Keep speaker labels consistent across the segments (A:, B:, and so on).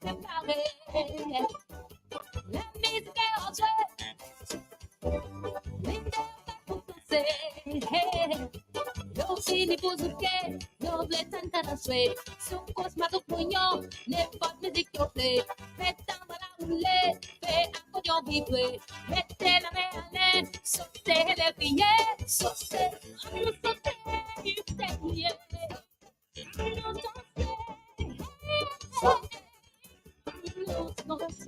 A: La musique est entrée, l'idée pour danser. Yo fini buzuke, yo bletan tanaswe. Sukos matuk punyo, ne pot music yo play. Metan bala ule, fe ako yo vibre. Mette la me ale, sote le piye, sote, anu sote, ite piye. Anu danse, sote, anu danse.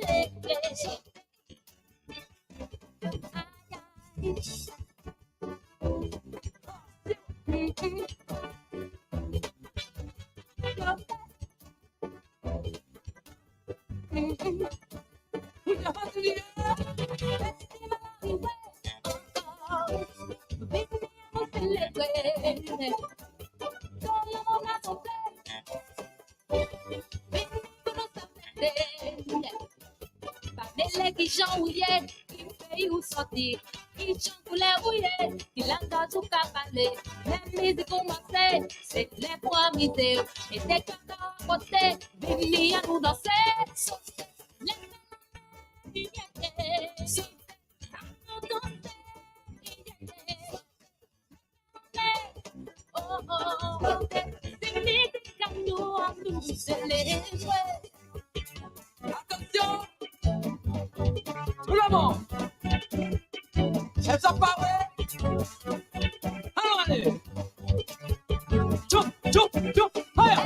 A: C'est les premiers et dès que t'as côté, Billy à nous danser.
B: Attention, tout le monde, elles sont pas vraies. Alors allez, tchou, allez.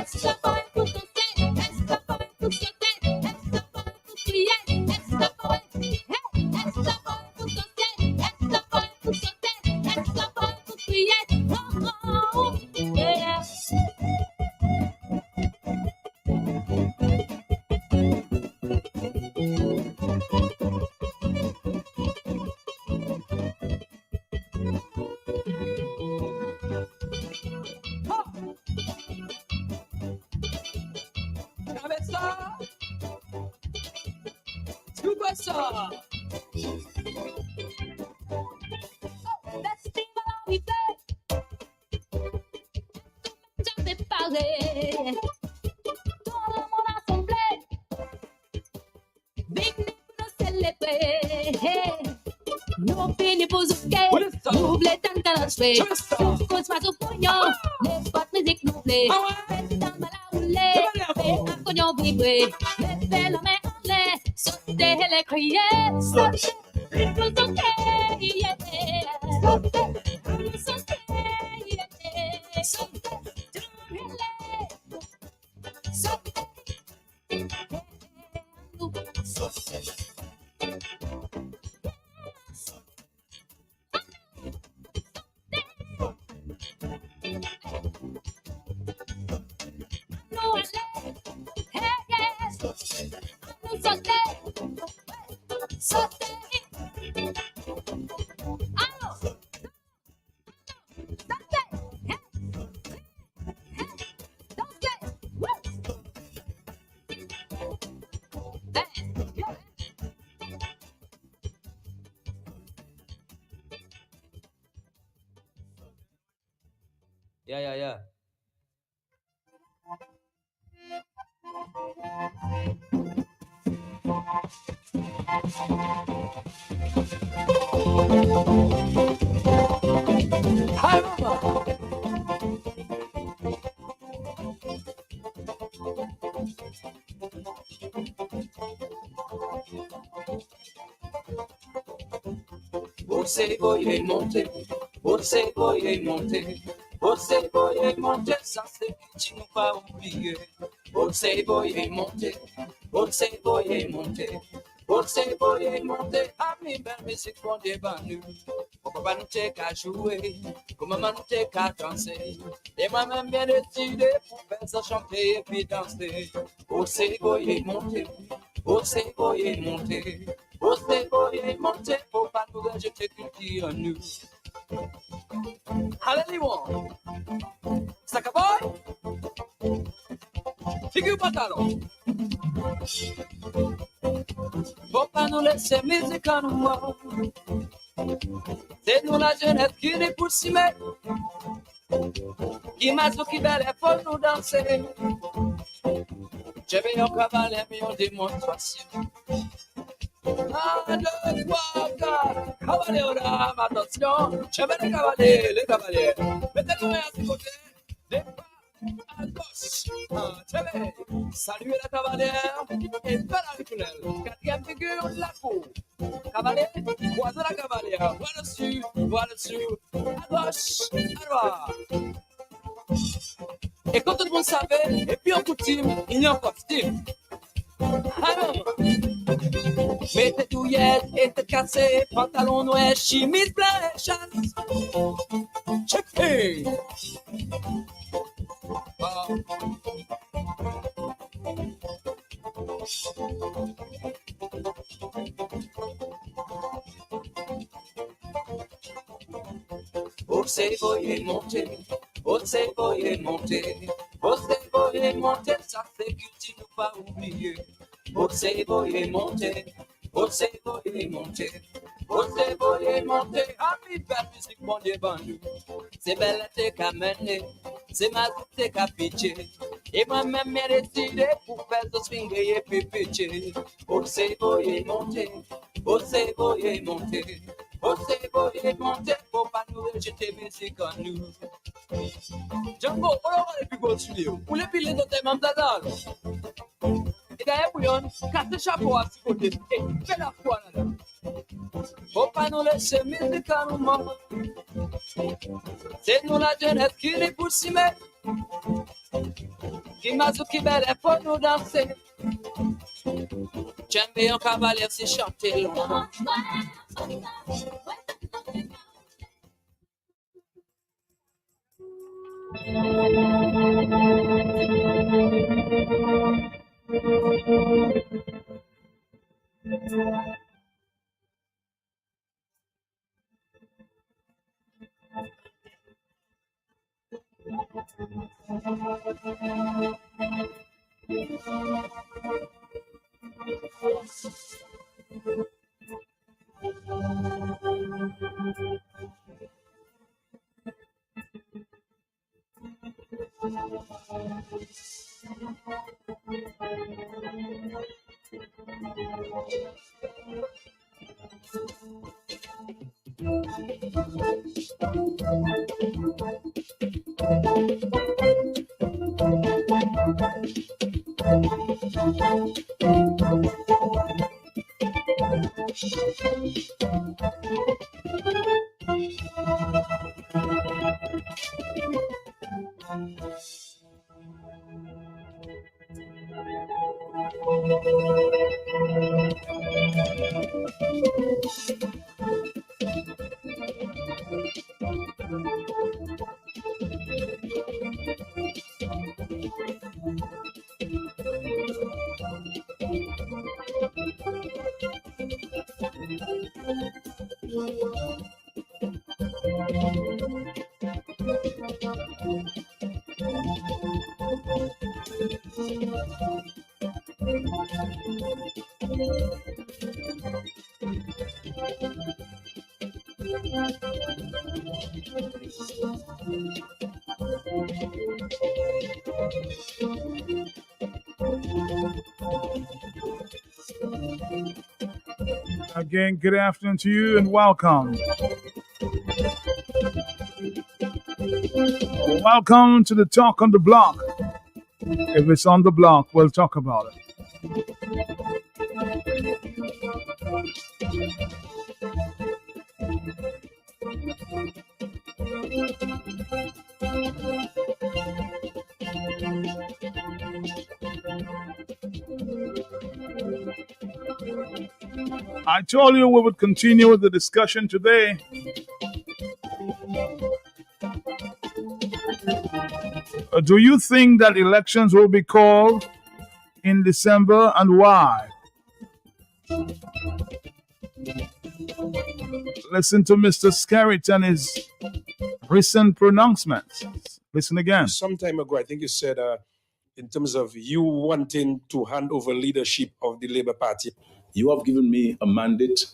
B: Cabeça, desculpa só.
A: No fini buzuke, double tanta la sway. Sukos matuk punyo, ne pot music no play. Metan bala ule, fe ako yo vibre. Mette la me ale, sote le kriye, sote, buzuke, yeah. Sote, sote, yeah. Sote,
B: Yeah. Hi, mama. Você foi monter, você foi monter. Você foi monter, ça c'est que tu n'as pas oublié. Você foi monter, você foi monter. Você foi monter, a mi belle musique pour des banus. Pourquoi nous t'es qu'à jouer, comment nous t'es qu'à danser. Et moi-même bien décidé pour faire ça chanter et puis danser. Você foi monter, você foi monter. Você foi monter, pour pas nous rejeter culture en nous. Hallelujah! Sakaboy! Figure pantalon! Faut pas nous laisser musique en nous. C'est nous la jeunesse qui n'est pour s'y mettre. Qui m'a dit qui belle, faut nous danser. J'avais un cavalier, mais en démonstration. 1, 2, 3, 4. Cavalier, attention. J'avais le cavalier. Mettez-le à ses côtés. Départ à gauche. J'avais. Saluez la cavalière et pas la tunnel. Quatrième figure, la cour. Cavalier, croisez la cavalière. Voilà dessus. À gauche, à droite. Et comme tout le monde savait, et puis en coutume, il y a un costume. Alors, mettez douillettes et tête cassée, pantalon noir, chemise blanche, chasse. Checké. Você voyez monter, você voyez monter, você voyez monter, ça c'est que tu ne pas oublier. Você voyez monter, você voyez monter, você voyez monter. Ami belle musique, mon Dieu, bandu. C'est belle t'es qu'à mener, c'est ma t'es qu'à pitcher. Et moi-même, j'ai décidé pour faire ce swing et puis pitcher. Você voyez monter, você voyez monter. Você voyez monter pour pas nous rejeter musique en nous. Django, on va aller plus gros sur lui. Pour les piler dans tes mêmes dadans. Et d'ailleurs, Bouillon, casse le chapeau à ce côté. Et fais la foi là. Faut pas nous laisser musique en nous mort. C'est nous la jeunesse qui les pousse si mais. Qui m'a dit qui belle pour nous danser. J'aime bien un cavalier si chanter loin.
C: Again, good afternoon to you and welcome. Welcome to the Talk on the Block. If it's on the block, we'll talk about it. I told you we would continue with the discussion today. Do you think that elections will be called in December and why? Listen to Mr. Skerritt and his recent pronouncements. Listen again.
D: Some time ago, I think you said in terms of you wanting to hand over leadership of the Labour Party.
E: You have given me a mandate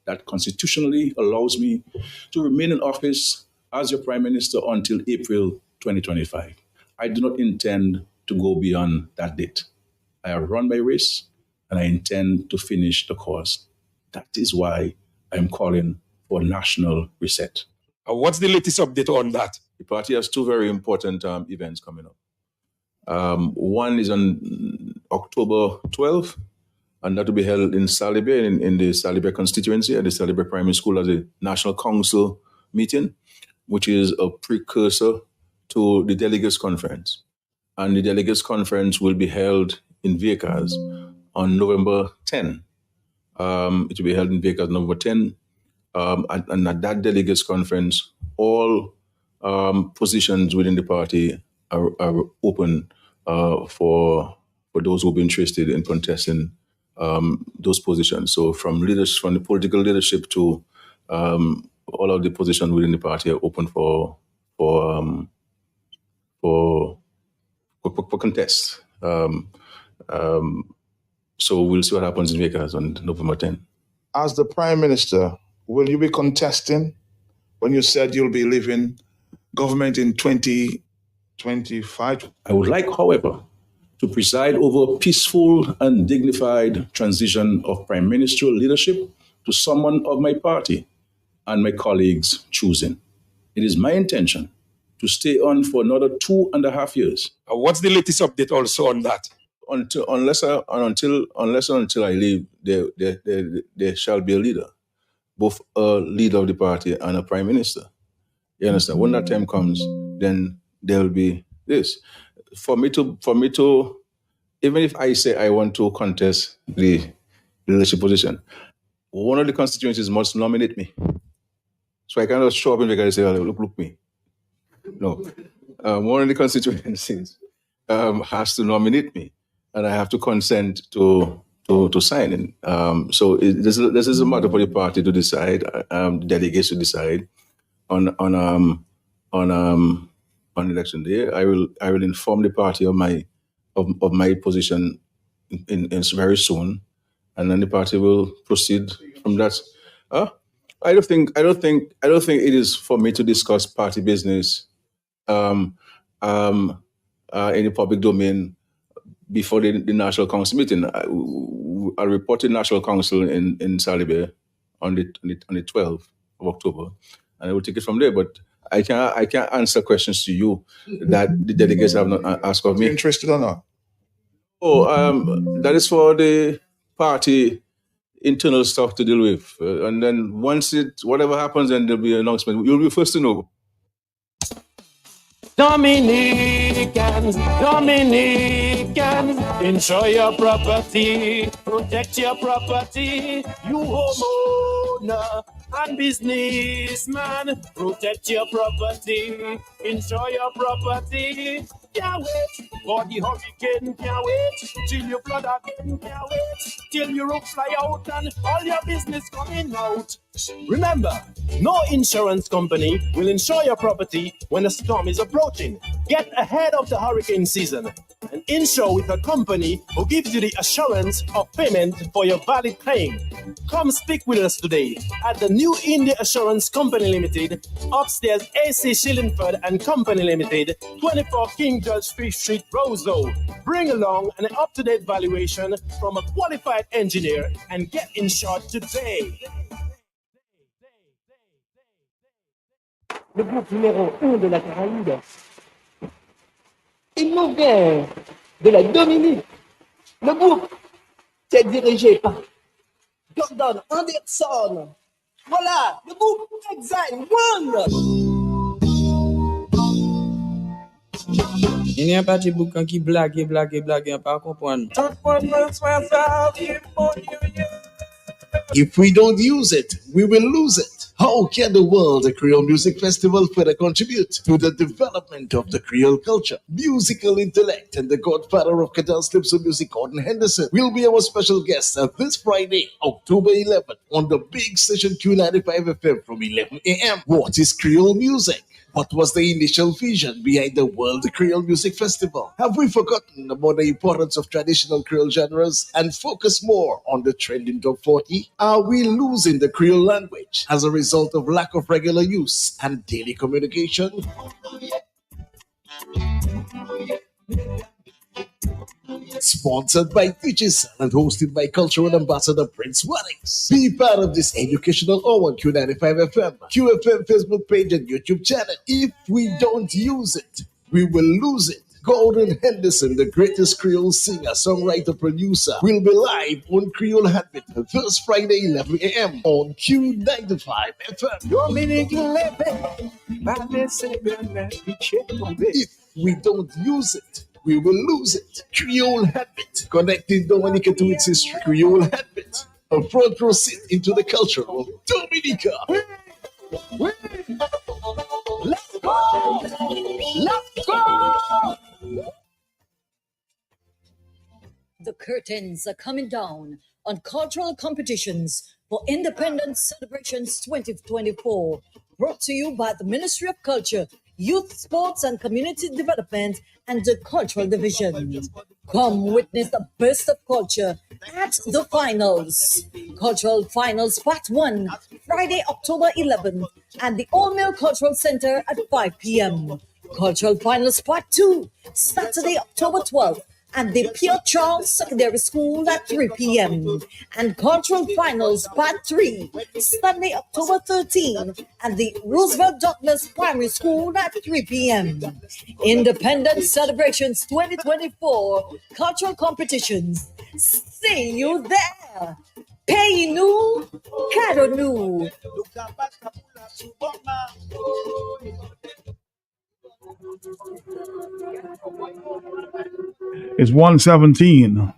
E: that constitutionally allows me to remain in office as your Prime Minister until April 2025. I do not intend to go beyond that date. I have run my race, and I intend to finish the course. That is why I'm calling for a national reset.
D: What's the latest update on that?
E: The party has two very important events coming up. One is on October 12th, and that will be held in Salibe, in the Salibe constituency at the Salibe Primary School as a National Council meeting, which is a precursor to the Delegates Conference. And the Delegates Conference will be held in Viecas on November 10. It will be held in Viecas November 10. And at that Delegates Conference, all positions within the party are open for those who will be interested in contesting those positions. So from the political leadership to all of the positions within the party are open for contest. So we'll see what happens in Vegas on November 10.
C: As the Prime Minister, will you be contesting when you said you'll be leaving government in 2025?
E: I would like, however, to preside over a peaceful and dignified transition of prime ministerial leadership to someone of my party and my colleagues' choosing. It is my intention to stay on for another 2.5 years.
D: What's the latest update also on that?
E: Unless I leave, there shall be a leader, both a leader of the party and a prime minister. You understand? When that time comes, then there will be this. For me to, even if I say I want to contest the leadership position, one of the constituencies must nominate me. So I cannot show up in the guy and say, oh, look me. No. One of the constituencies has to nominate me, and I have to consent to sign in. So this is a matter for the party to decide, the delegates to decide on election day. I will inform the party of my position in very soon, and then the party will proceed from that. I don't think it is for me to discuss party business in the public domain before the National Council meeting. I'll report to the National Council in Salibe on the 12th of October, and I will take it from there. But I can't answer questions to you that the delegates have not asked of me.
C: Interested or not?
E: That is for the party internal stuff to deal with. And then once whatever happens, then there'll be an announcement. You'll be first to know.
F: Dominicans, enjoy your property, protect your property. You homeowner and businessman, protect your property, enjoy your property. Can't wait for the hurricane, can't wait till you flood again, can't wait till your roof fly out and all your business coming out. Remember, no insurance company will insure your property when a storm is approaching. Get ahead of the hurricane season and insure with a company who gives you the assurance of payment for your valid claim. Come speak with us today at the New India Assurance Company Limited, upstairs AC Shillingford and Company Limited, 24 King George Street, Roseau. Bring along an up-to-date valuation from a qualified engineer and get insured today.
G: Le groupe numéro 1 de la Caraïbe. Il nous vient de la Dominique. Le groupe est dirigé par Gordon Anderson. Voilà, le groupe Exile One.
H: Il n'y a pas de boucan qui blague, pas comprendre.
I: If we don't use it, we will lose it. How can the World Creole Music Festival further contribute to the development of the Creole culture? Musical intellect and the godfather of Cadence Calypso music, Gordon Henderson, will be our special guest this Friday, October 11th, on the big station Q95 FM from 11 a.m. What is Creole music? What was the initial vision behind the World Creole Music Festival? Have we forgotten about the importance of traditional Creole genres and focus more on the trending top 40? Are we losing the Creole language as a result of lack of regular use and daily communication? Sponsored by Teachers and hosted by Cultural Ambassador Prince Waddings. Be part of this educational hour on Q95 FM, QFM Facebook page and YouTube channel. If we don't use it, we will lose it. Gordon Henderson, the greatest Creole singer, songwriter, producer, will be live on Creole Habit this Friday, 11 a.m. on Q95 FM. If we don't use it, we will lose it. Creole Habit, connecting Dominica to its history. Creole Habit, a front row seat into the culture of Dominica.
A: Let's go! Let's go!
J: The curtains are coming down on cultural competitions for Independence Celebrations 2024, brought to you by the Ministry of Culture, Youth, Sports and Community Development and the Cultural Division. Come witness the best of culture at the finals. Cultural Finals Part 1, Friday, October 11th at the All Mill Cultural Center at 5 p.m. Cultural Finals Part 2, Saturday, October 12th at the Pure Charles Secondary School at 3 p.m. And Cultural Finals Part 3, Sunday, October 13th at the Roosevelt Douglas Primary School at 3 p.m. Independence Celebrations 2024 Cultural Competitions. See you there. Pay nous, cadeau nous.
C: It's 1:17.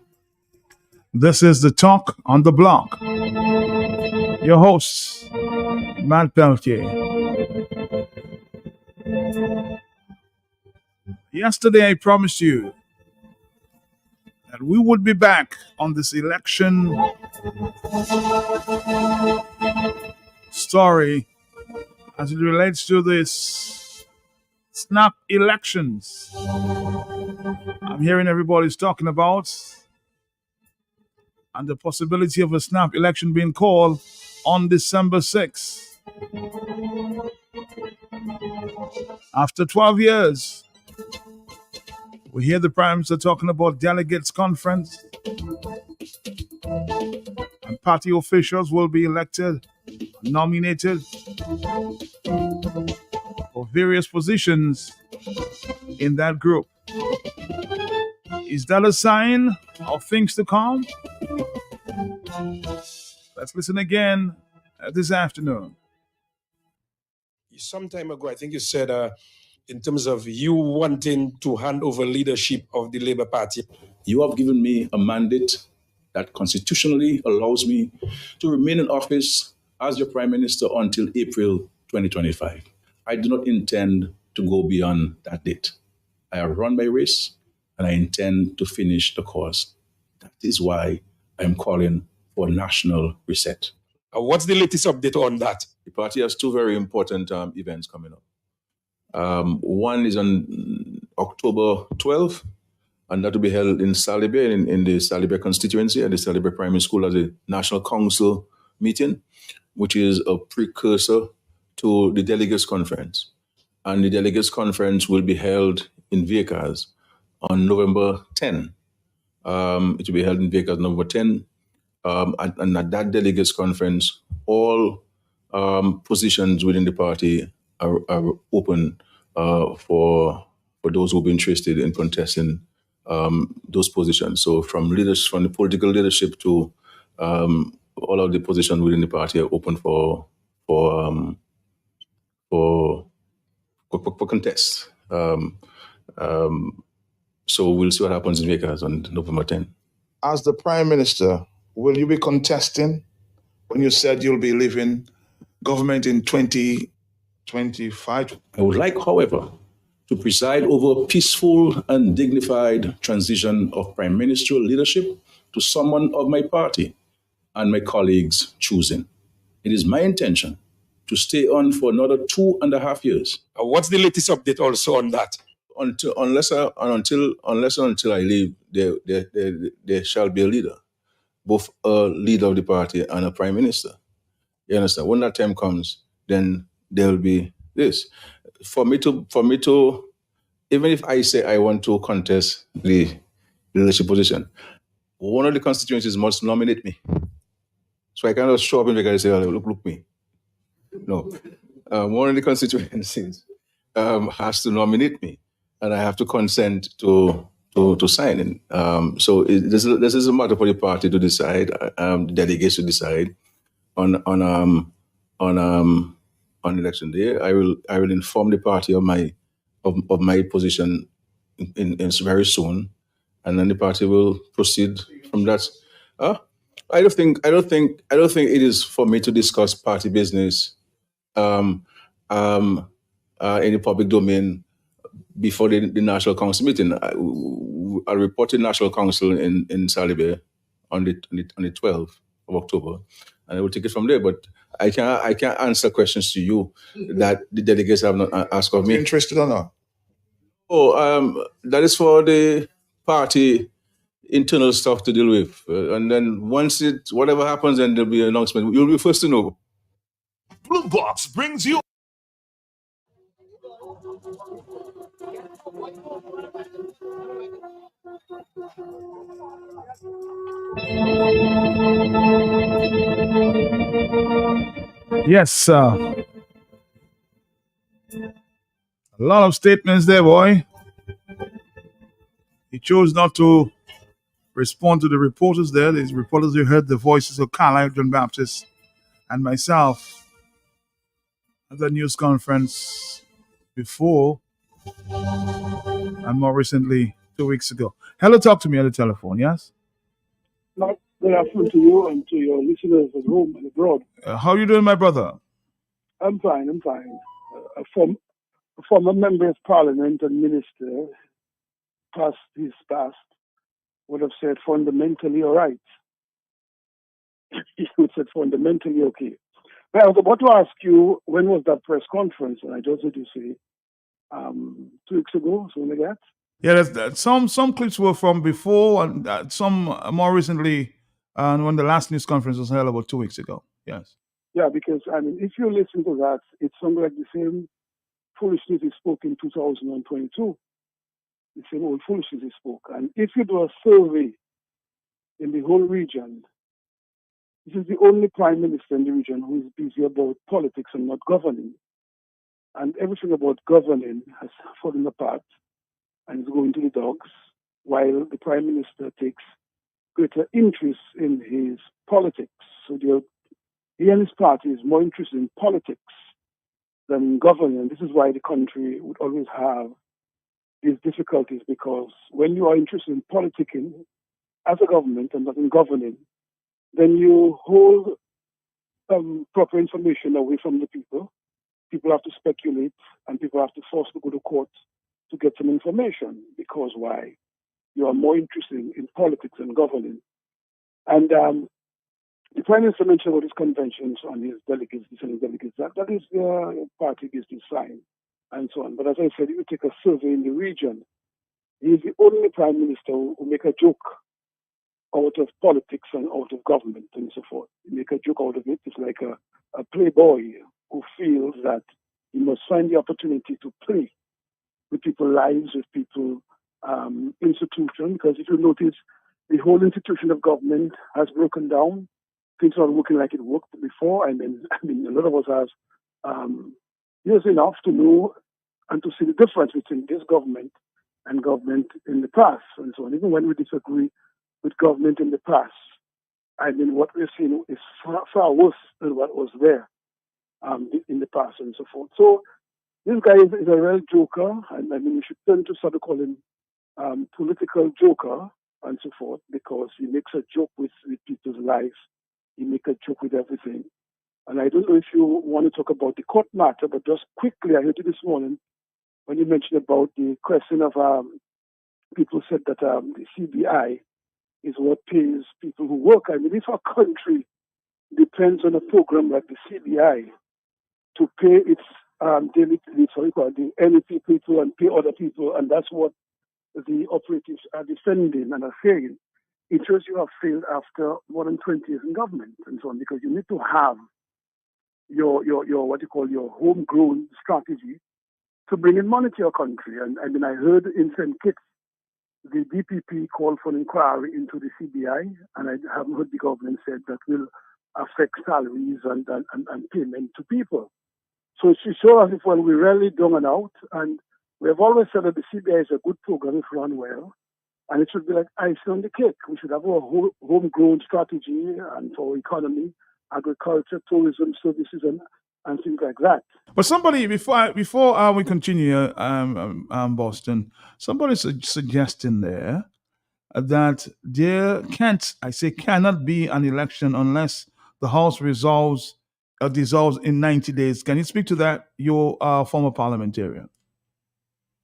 C: This is the Talk on the Block. Your host, Matt Peltier. Yesterday I promised you that we would be back on this election story as it relates to this snap elections. I'm hearing everybody's talking about and the possibility of a snap election being called on December 6th. After 12 years, we hear the Prime Minister talking about delegates conference and party officials will be elected, nominated for various positions in that group. Is that a sign of things to come? Let's listen again this afternoon.
D: Some time ago, I think you said in terms of you wanting to hand over leadership of the Labour Party.
E: You have given me a mandate that constitutionally allows me to remain in office as your Prime Minister until April 2025. I do not intend to go beyond that date. I have run my race and I intend to finish the course. That is why I'm calling for a national reset.
D: What's the latest update on that?
E: The party has two very important events coming up. One is on October 12th, and that will be held in Salibé, in the Salibé constituency at the Salibé Primary School as a National Council meeting, which is a precursor to the Delegates Conference. And the Delegates Conference will be held in Viecas on November 10. It will be held in Viecas November 10. And at that Delegates Conference, all positions within the party are open for those who will be interested in contesting those positions. So from the political leadership to all of the positions within the party are open for contest. So we'll see what happens in Vegas on November 10.
C: As the Prime Minister, will you be contesting when you said you'll be leaving government in 2025?
E: I would like, however, to preside over a peaceful and dignified transition of prime ministerial leadership to someone of my party and my colleagues' choosing. It is my intention to stay on for another 2.5 years.
D: What's the latest update also on that?
E: Unless I leave, there shall be a leader, both a leader of the party and a prime minister. You understand? When that time comes, then there will be this. For me to, even if I say I want to contest the leadership position, one of the constituencies must nominate me. So I cannot show up in the and say, oh, look me. No. One of the constituencies has to nominate me, and I have to consent to sign in. So this is a matter for the party to decide, the delegates to decide on election day. I will inform the party of my position in very soon, and then the party will proceed from that. I don't think it is for me to discuss party business in the public domain before the National Council meeting. I reported National Council in Salibe on the 12th of October, and I will take it from there. But I can't answer questions to you that the delegates have not asked of me.
C: Interested or not?
E: Oh, that is for the party internal stuff to deal with, and then once whatever happens, then there'll be an announcement. You'll be first to know.
C: Blue Box brings you. Yes, a lot of statements there, boy. He chose not to respond to the reporters there. These reporters who heard the voices of Carlisle John Baptist and myself at the news conference before and more recently 2 weeks ago. Hello, talk to me on the telephone, yes?
K: Good afternoon to you and to your listeners at home and abroad.
C: How are you doing, my brother?
K: I'm fine. A former member of parliament and minister past would have said fundamentally all right. He would have said fundamentally okay. But I was about to ask you, when was that press conference? And I just heard you say 2 weeks ago, something like that.
C: Yeah, some clips were from before, and some more recently, when the last news conference was held about 2 weeks ago. Yes.
K: Yeah, because I mean, if you listen to that, it sounds like the same foolishness he spoke in 2022. The same old foolishness he spoke. And if you do a survey in the whole region, this is the only prime minister in the region who is busy about politics and not governing. And everything about governing has fallen apart and is going to the dogs, while the prime minister takes greater interest in his politics. So he and his party is more interested in politics than in governing. And this is why the country would always have these difficulties, because when you are interested in politicking as a government and not in governing, then you hold proper information away from the people. People have to speculate, and people have to force to go to court to get some information, because why? You are more interested in politics and governing. And the Prime Minister mentioned about his conventions on his delegates, that is party business fine, and so on. But as I said, if you take a survey in the region, he is the only Prime Minister who make a joke out of politics and out of government and so forth. He make a joke out of it. It's like a playboy who feels that he must find the opportunity to play with people's lives, with people's institutions, because if you notice, the whole institution of government has broken down. Things are working like it worked before, and then I mean, a lot of us have years enough to know and to see the difference between this government and government in the past, and so on. Even when we disagree with government in the past, I mean, what we're seeing is far worse than what was there in the past, and so forth. So this guy is a real joker, and I mean, we should turn to sort of call him political joker and so forth, because he makes a joke with people's lives. He makes a joke with everything. And I don't know if you want to talk about the court matter, but just quickly, I heard you this morning when you mentioned about the question of people said that the CBI is what pays people who work. I mean, if our country depends on a program like the CBI to pay its the NEP people and pay other people, and that's what the operatives are defending and are saying, it shows you have failed after more than 20 years in government and so on, because you need to have your what you call your homegrown strategy to bring in money to your country. And I mean, I heard in St. Kitts the DPP called for an inquiry into the CBI, and I haven't heard the government said that will affect salaries and payment to people. So it's so as if when we're really down and out, and we have always said that the CBI is a good program if run well, and it should be like icing on the cake. We should have a homegrown strategy and for economy, agriculture, tourism, services, and things like that.
C: But somebody, before we continue, Boston, somebody's suggesting there that there cannot be an election unless the House dissolves in 90 days. Can you speak to that, your former parliamentarian?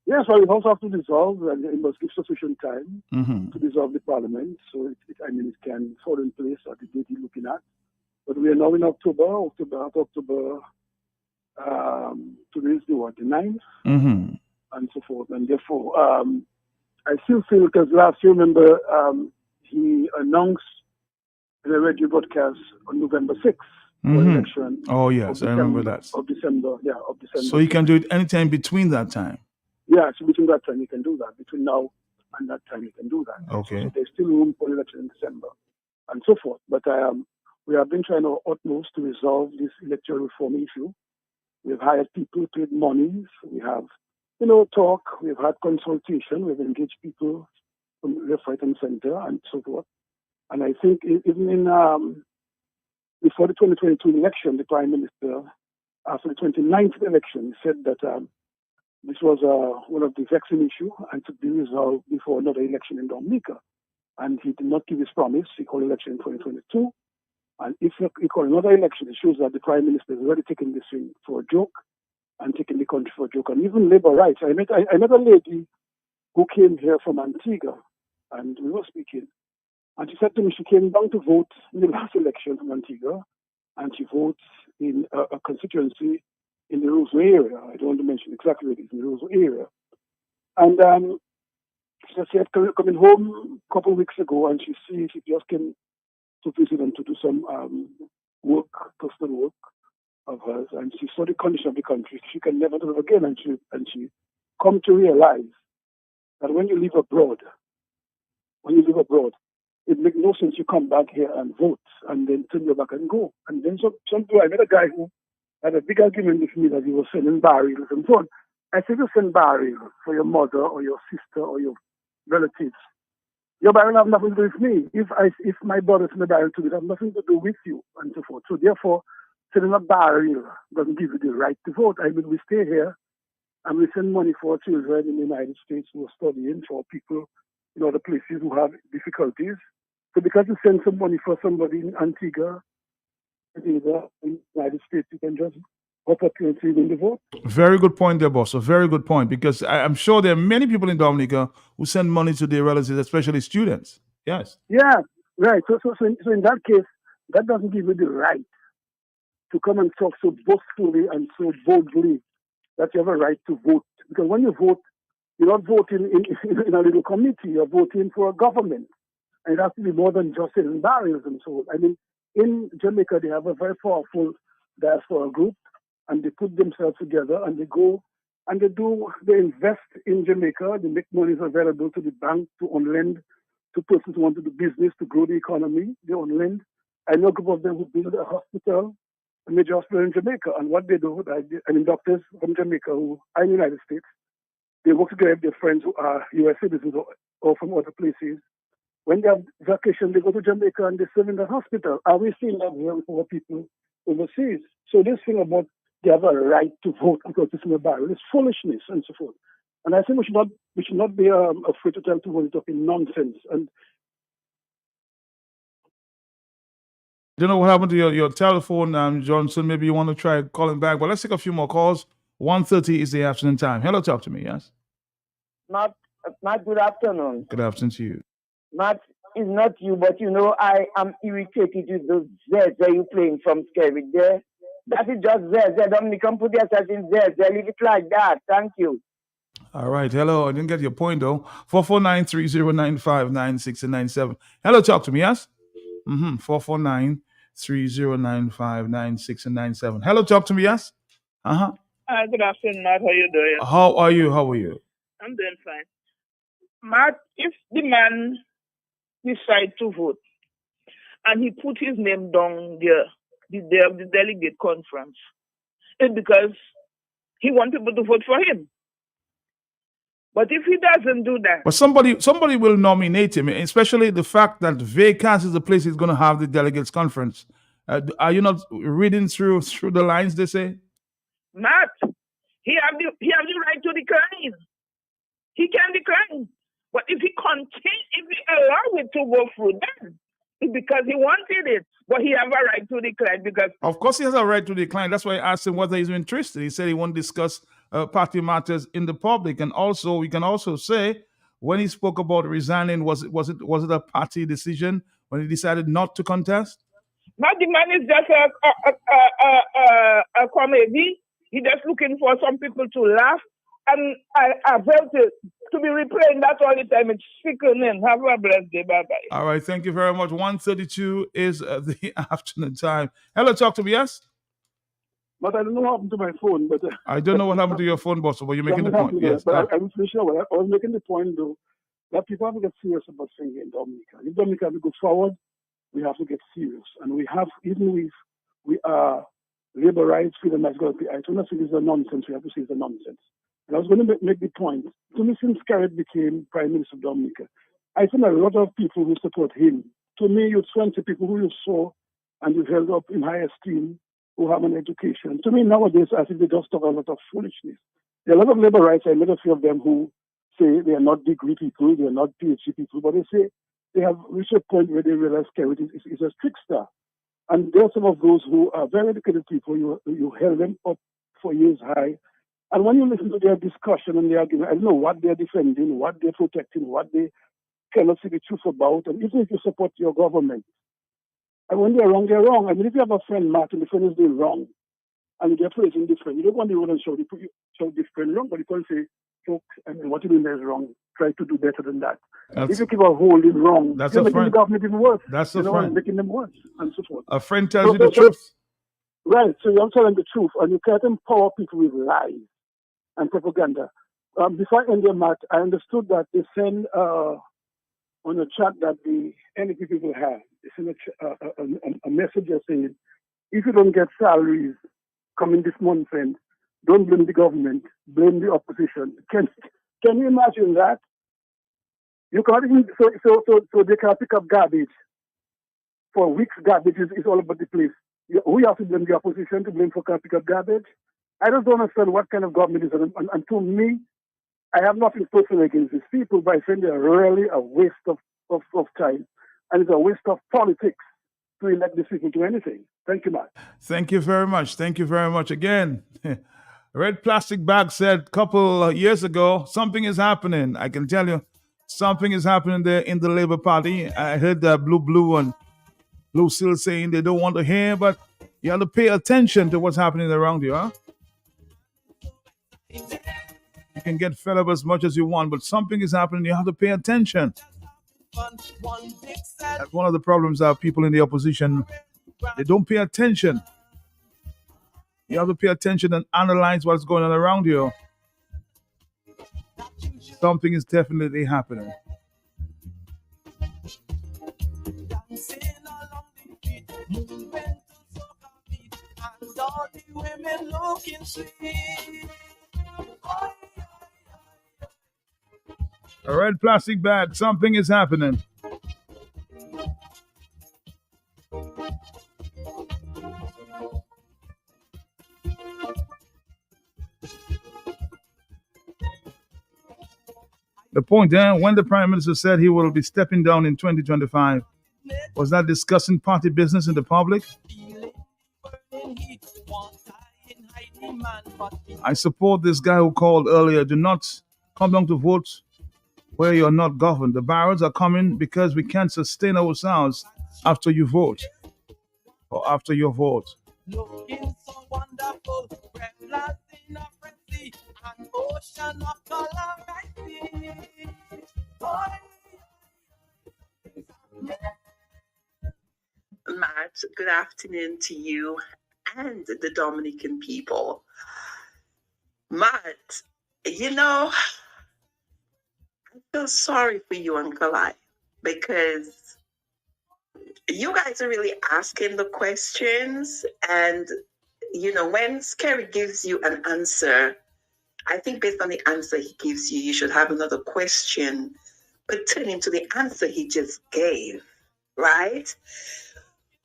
K: Yes, well, it also have to dissolve, and it must give sufficient time
C: Mm-hmm.
K: to dissolve the parliament. So, it can fall in place at the date you're looking at. But we are now in October, today is the 9th,
C: Mm-hmm.
K: and so forth. And therefore, I still feel, because last year, remember, he announced in a radio broadcast on November 6th for
C: Mm-hmm.
K: election.
C: Oh, yes, I remember that.
K: Of December.
C: So you can do it anytime between that time.
K: Yeah, so between that time you can do that. Between now and that time you can do that.
C: Okay.
K: So there's still room for election in December and so forth. But we have been trying our utmost to resolve this electoral reform issue. We've hired people, paid monies. We have, talk. We've had consultation. We've engaged people from left, right, and center and so forth. And I think even in before the 2022 election, the Prime Minister, after the 2019 election, said that this was one of the vexing issues and to be resolved before another election in Dominica. And he did not keep his promise. He called election in 2022. And if he called another election, it shows that the Prime Minister is already taking this thing for a joke and taking the country for a joke. And even labor rights. I met a lady who came here from Antigua, and we were speaking. And she said to me she came down to vote in the last election from Antigua, and she votes in a constituency in the Roseau area. I don't want to mention exactly where it is, in the Roseau area. And she said she had coming home a couple of weeks ago, and she just came to visit and to do some work, personal work of hers, and she saw the condition of the country. She can never do it again, and she come to realize that when you live abroad, it makes no sense you come back here and vote and then turn your back and go. And then some people, I met a guy who had a big argument with me that he was sending barrels and so on. I said, you send barrels for your mother or your sister or your relatives. Your barrel have nothing to do with me. If my brother sends a barrel to me, it has nothing to do with you and so forth. So therefore, sending a barrel doesn't give you the right to vote. I mean, we stay here and we send money for children in the United States who are studying, for people in other places who have difficulties. So because you send some money for somebody in Antigua, in the United States, you can just hop up here and see in the vote.
C: Very good point there, boss. A very good point, because I'm sure there are many people in Dominica who send money to their relatives, especially students. Yes.
K: Yeah, right. So in that case, that doesn't give you the right to come and talk so boastfully and so boldly that you have a right to vote. Because when you vote, you're not voting in a little committee. You're voting for a government. And it has to be more than just in barriers and so on. I mean, in Jamaica, they have a very powerful diaspora group, and they put themselves together and they go and they invest in Jamaica. They make monies available to the bank to on-lend to persons who want to do business, to grow the economy. They on-lend. I know a group of them who build a hospital, a major hospital in Jamaica. And what they do, doctors from Jamaica who are in the United States, they work together with their friends who are U.S. citizens or from other places. When they have vacation, they go to Jamaica and they serve in the hospital. Are we seeing that here for people overseas? So this thing about they have a right to vote because it's in a barrel is foolishness and so forth. And I think we should not be afraid to tell people it's talking nonsense. And
C: I don't know what happened to your telephone, Johnson. Maybe you want to try calling back. But let's take a few more calls. 1:30 is the afternoon time. Hello, talk to me, yes?
L: Matt, good afternoon.
C: Good afternoon to you.
L: Matt, it's not you, but I am irritated with those Zs that you playing from Skerritt there. That is just Zs. Dominican, put yourself in Zs. Leave it like that. Thank you.
C: All right. Hello. I didn't get your point, though. 449-3095-9697. Hello, talk to me, yes? 449-3095-9697. Hello, talk to me, yes?
M: Good afternoon, Matt. How you doing?
C: How are you?
M: I'm doing fine. Matt, if the man decide to vote and he put his name down there, the day of the delegate conference, it's because he wants people to vote for him. But if he doesn't do that,
C: But somebody will nominate him, especially the fact that Vegas is the place he's going to have the delegates conference. Are you not reading through the lines they say?
M: Matt, he have the right to decline. He can decline. But if he allow it to go through, then it's because he wanted it. But he have a right to decline because
C: Of course he has a right to decline. That's why I asked him whether he's interested. He said he won't discuss party matters in the public. And also, we can also say when he spoke about resigning, was it a party decision when he decided not to contest?
M: But the man is just a comedy. He just looking for some people to laugh. And I felt it to be replaying that all the time. It's sickening. Have a blessed day. Bye-bye.
C: All right. Thank you very much. 1:32 is the afternoon time. Hello, talk to me, yes?
K: But I don't know what happened to my phone. But
C: I don't know what happened to your phone, boss, but you're making the point. Yes.
K: But I was sure. I was making the point, though, that people have to get serious about things in Dominica. If Dominica has to go forward, we have to get serious. And we have, even if we are labor rights, freedom rights, I don't think it's a nonsense. We have to say it's a nonsense. And I was going to make the point. To me, since Scarrett became Prime Minister of Dominica, I think a lot of people who support him. To me, you 20 people who you saw and you held up in high esteem, who have an education. To me, nowadays, I think they just talk a lot of foolishness. There are a lot of labor rights, I met a few of them who say they are not degree people, they are not PhD people, but they say they have reached a point where they realize Scarrett is a trickster. And there are some of those who are very educated people, you held them up for years high. And when you listen to their discussion and their argument, I don't know what they're defending, what they're protecting, what they cannot see the truth about. And even if you support your government, and when they're wrong, they're wrong. I mean, if you have a friend, Matt, and the friend is doing wrong, and they're praising the friend, you don't want the road and show the friend wrong, but you can't say, folks, I mean, what you doing there is wrong. Try to do better than that. If you keep on holding wrong, you're making the government even worse.
C: That's a friend.
K: Making them worse, and so forth.
C: A friend tells you the truth.
K: Right, so you're telling the truth, and you can't empower people with lies and propaganda. Before I end your Matt, I understood that they send on a chat that the NDP people have, they send a message saying, if you don't get salaries coming this month, then don't blame the government, blame the opposition. Can you imagine that? You can't even, so they can pick up garbage. For weeks, garbage is all over the place. We have to blame the opposition to blame for pick up garbage. I just don't understand what kind of government is it. And to me, I have nothing personal against these people, but I think they're really a waste of time. And it's a waste of politics to elect these people to anything. Thank you, Matt.
C: Thank you very much. Thank you very much. Again, Red Plastic Bag said a couple years ago, something is happening. I can tell you, something is happening there in the Labour Party. I heard that Blue and Lucille saying they don't want to hear, but you have to pay attention to what's happening around you, huh? You can get fed up as much as you want, but something is happening. You have to pay attention. That's one of the problems that people in the opposition, they don't pay attention. You have to pay attention and analyze what's going on around you. Something is definitely happening. A Red Plastic Bag, something is happening. The point when the Prime Minister said he will be stepping down in 2025, was that discussing party business in the public? I support this guy who called earlier. Do not come down to vote where you're not governed. The barrels are coming because we can't sustain ourselves after you vote or after your vote.
B: Looking so wonderful, breathless in a frenzy, an ocean of color I see.
N: Matt, good afternoon to you and the Dominican people. Matt, you know, feel sorry for you, Uncle I, because you guys are really asking the questions. And, when Scary gives you an answer, I think based on the answer he gives you, you should have another question pertaining to the answer he just gave, right?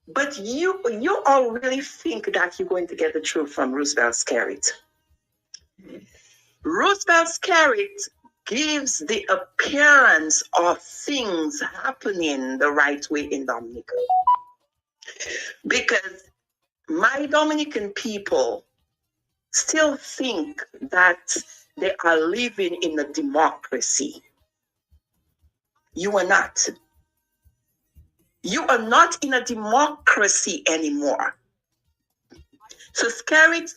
N: But you all really think that you're going to get the truth from Roosevelt Scarrett. Roosevelt Scarrett gives the appearance of things happening the right way in Dominica. Because my Dominican people still think that they are living in a democracy. You are not. You are not in a democracy anymore. So Scarrett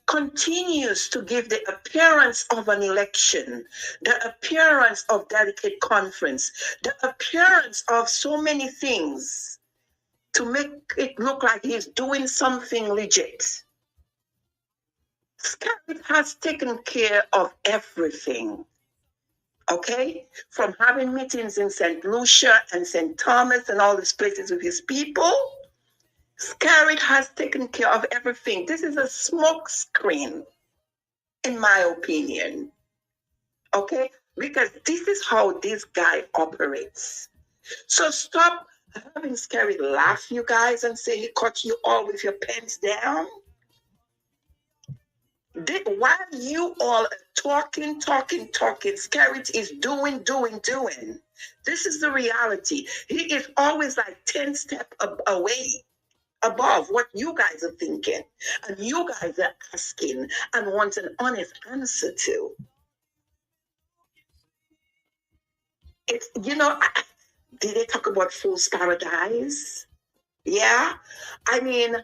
N: continues to give the appearance of an election, the appearance of delicate conference, the appearance of so many things to make it look like he's doing something legit. Scarrett has taken care of everything. Okay? From having meetings in St. Lucia and St. Thomas and all these places with his people, Scarrett has taken care of everything. This is a smoke screen, in my opinion. Okay? Because this is how this guy operates. So stop having Scarrett laugh, you guys, and say he caught you all with your pants down. While you all are talking, Scarrett is doing. This is the reality. He is always like 10 steps away, above what you guys are thinking. And you guys are asking and want an honest answer to. It's, did they talk about fool's paradise? Yeah. I mean,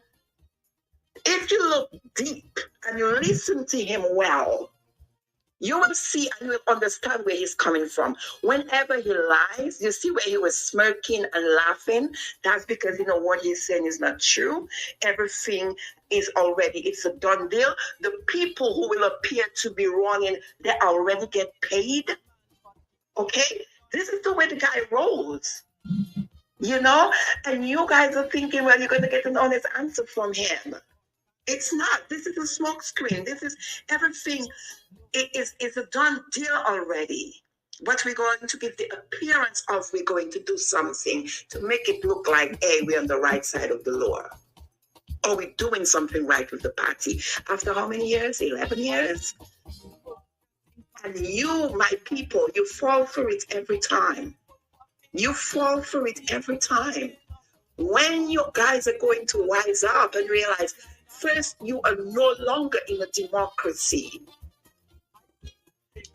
N: if you look deep and you listen to him well, you will see and you will understand where he's coming from. Whenever he lies, you see where he was smirking and laughing. That's because, what he's saying is not true. Everything is already, it's a done deal. The people who will appear to be running, they already get paid. Okay? This is the way the guy rolls. And you guys are thinking, well, you're going to get an honest answer from him. It's not. This is a smoke screen. This is everything. It's a done deal already. But we're going to give the appearance of we're going to do something to make it look like, hey, we're on the right side of the law. Or we're doing something right with the party. After how many years? 11 years? And you, my people, you fall for it every time. You fall for it every time. When you guys are going to wise up and realize, first, you are no longer in a democracy.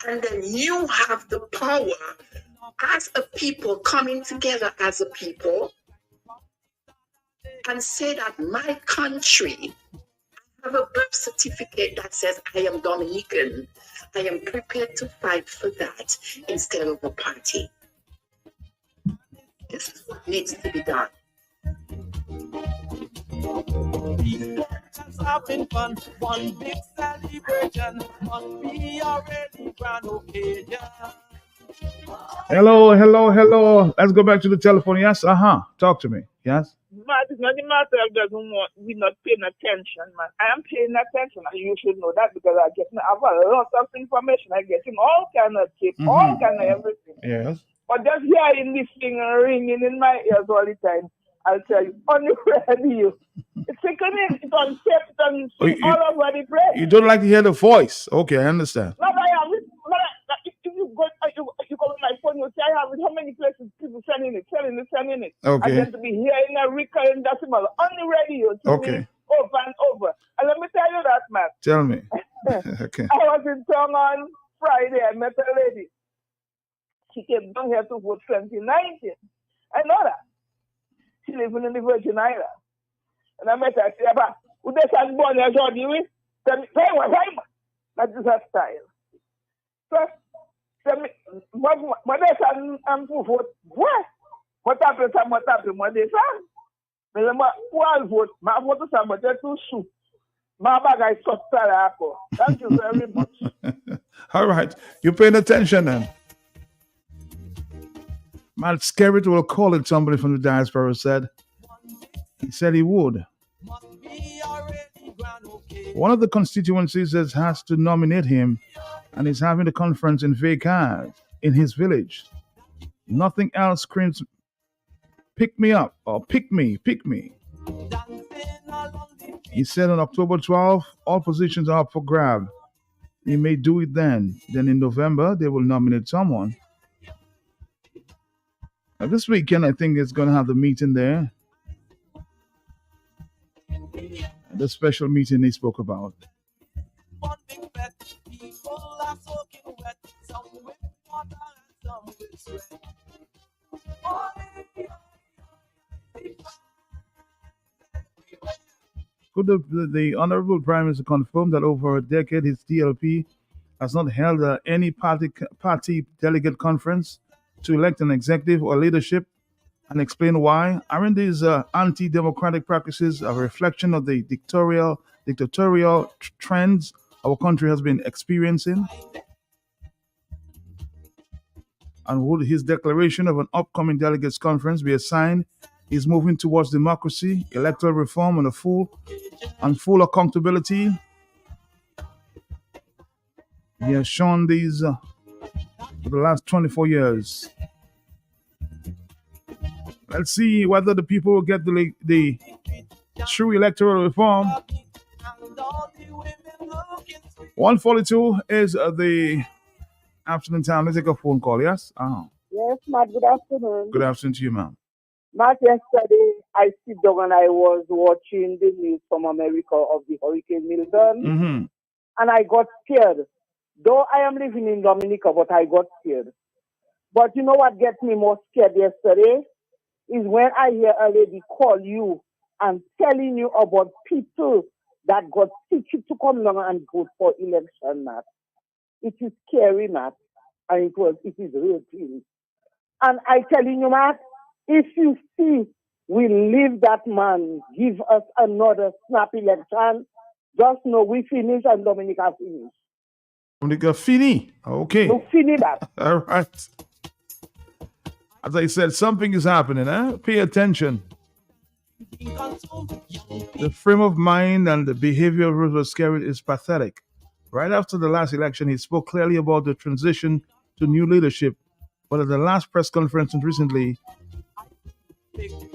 N: And then you have the power as a people coming together as a people and say that my country, I have a birth certificate that says I am Dominican. I am prepared to fight for that instead of a party. This is what needs to be done.
F: Having fun, one big celebration, must be a really grand occasion.
C: Hello. Let's go back to the telephone. Yes, talk to me. Yes.
M: But it's not the matter of doesn't want, we're not paying attention, man. I am paying attention, and you should know that because I have a lot of information. I get him all kind of tips, all kind of everything.
C: Yes.
M: But just hearing this thing ringing in my ears all the time, I'll tell you, on the radio. It's sickening. It's on tape, it's on all over the place.
C: You don't like to hear the voice. Okay, I understand.
M: No, I have it. If you go on my phone, you say I have it. How many places people sending it?
C: Okay.
M: I get to be hearing a recurring decimal on the radio to me over and over. And let me tell you that, man.
C: Tell me. Okay.
M: I was in town on Friday. I met a lady. She came down here to vote 2019. I know that. She lives in the Virgin Islands. And I met her. I said, who does that born as all you with? Tell me, that is her style. So, tell me, what does I'm to vote? What happened? What they say? Who I'll vote? My vote is somebody to sue. My bag I Thank you very much.
C: All right. You're paying attention then. Matt Skerritt will call it, somebody from the diaspora said. He said he would. One of the constituencies has to nominate him, and is having the conference in Vacaz, in his village. Nothing else screams, pick me up, or pick me. He said on October 12th, all positions are up for grab. He may do it then. Then in November, they will nominate someone. Now this weekend, I think it's going to have the meeting there. The special meeting he spoke about. Could the Honorable Prime Minister confirm that over a decade his DLP has not held any party delegate conference to elect an executive or leadership, and explain why? Aren't these anti-democratic practices a reflection of the dictatorial trends our country has been experiencing? And would his declaration of an upcoming delegates conference be a sign he's moving towards democracy, electoral reform, and full accountability? He has shown these for the last 24 years. Let's see whether the people will get the true electoral reform. 1:42 is the afternoon time. Let's take a phone call, yes?
O: Yes, Matt, good afternoon.
C: Good afternoon to you, ma'am.
O: Matt, yesterday I sit down and I was watching the news from America of the Hurricane Milton, and I got scared. Though I am living in Dominica, but I got scared. But you know what gets me more scared yesterday? Is when I hear a lady call you and telling you about people that got tickets to come along and vote for election, Matt. It is scary, Matt, and it is real thing. And I telling you, Matt, if you see we leave that man, give us another snap election, just know we finish and Dominica finish.
C: Dominica fini. Okay.
O: No fini that.
C: All right. As I said, something is happening, eh? Pay attention. The frame of mind and the behavior of Roosevelt Skerritt is pathetic. Right after the last election, he spoke clearly about the transition to new leadership, but at the last press conference recently,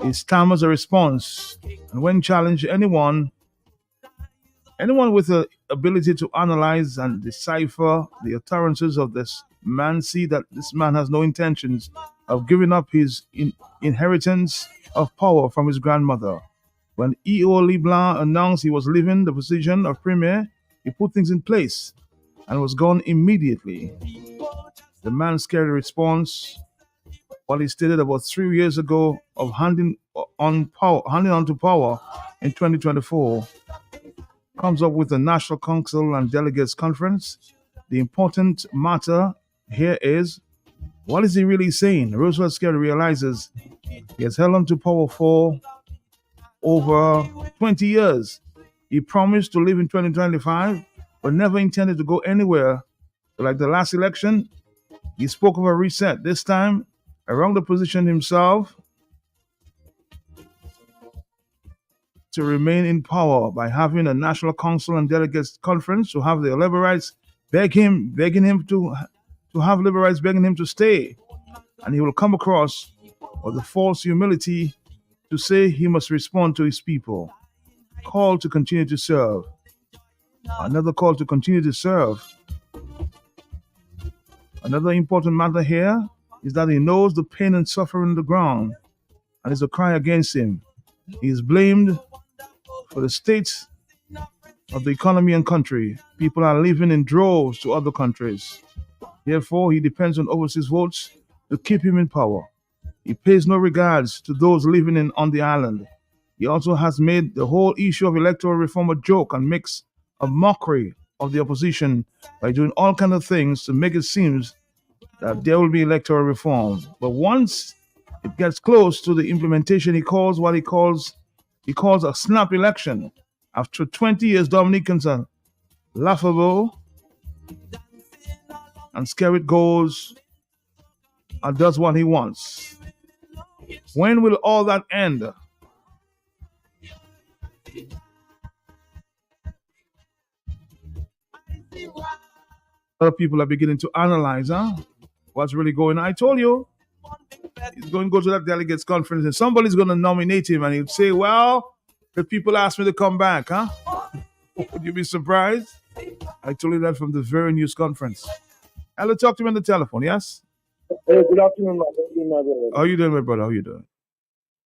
C: he stammers a response. And when challenged, anyone with the ability to analyze and decipher the utterances of this man see that this man has no intentions of giving up his inheritance of power from his grandmother. When E.O. LeBlanc announced he was leaving the position of premier, he put things in place and was gone immediately. The man's scary response, what he stated about 3 years ago of handing on to power in 2024, comes up with the National Council and Delegates Conference. The important matter here is, what is he really saying? Roosevelt Skerritt realizes he has held on to power for over 20 years. He promised to leave in 2025, but never intended to go anywhere. Like the last election, he spoke of a reset. This time, around the position himself to remain in power by having a National Council and Delegates Conference to have the Liberites begging him to stay. And he will come across with the false humility to say he must respond to his people. Call to continue to serve. Another call to continue to serve. Another important matter here is that he knows the pain and suffering on the ground, and is a cry against him. He is blamed for the state of the economy and country. People are leaving in droves to other countries. Therefore, he depends on overseas votes to keep him in power. He pays no regards to those living on the island. He also has made the whole issue of electoral reform a joke and makes a mockery of the opposition by doing all kinds of things to make it seem that there will be electoral reform. But once it gets close to the implementation, he calls a snap election. After 20 years, Dominicans are laughable, and Skerritt goes and does what he wants. When will all that end? A lot of people are beginning to analyze, what's really going on. I told you, he's going to go to that delegates conference and somebody's going to nominate him and he'll say, well, the people asked me to come back, Would you be surprised? I told you that from the very news conference. Hello, talk to me on the telephone, yes?
P: Hey, good afternoon, my brother.
C: How you doing, my brother? How you doing?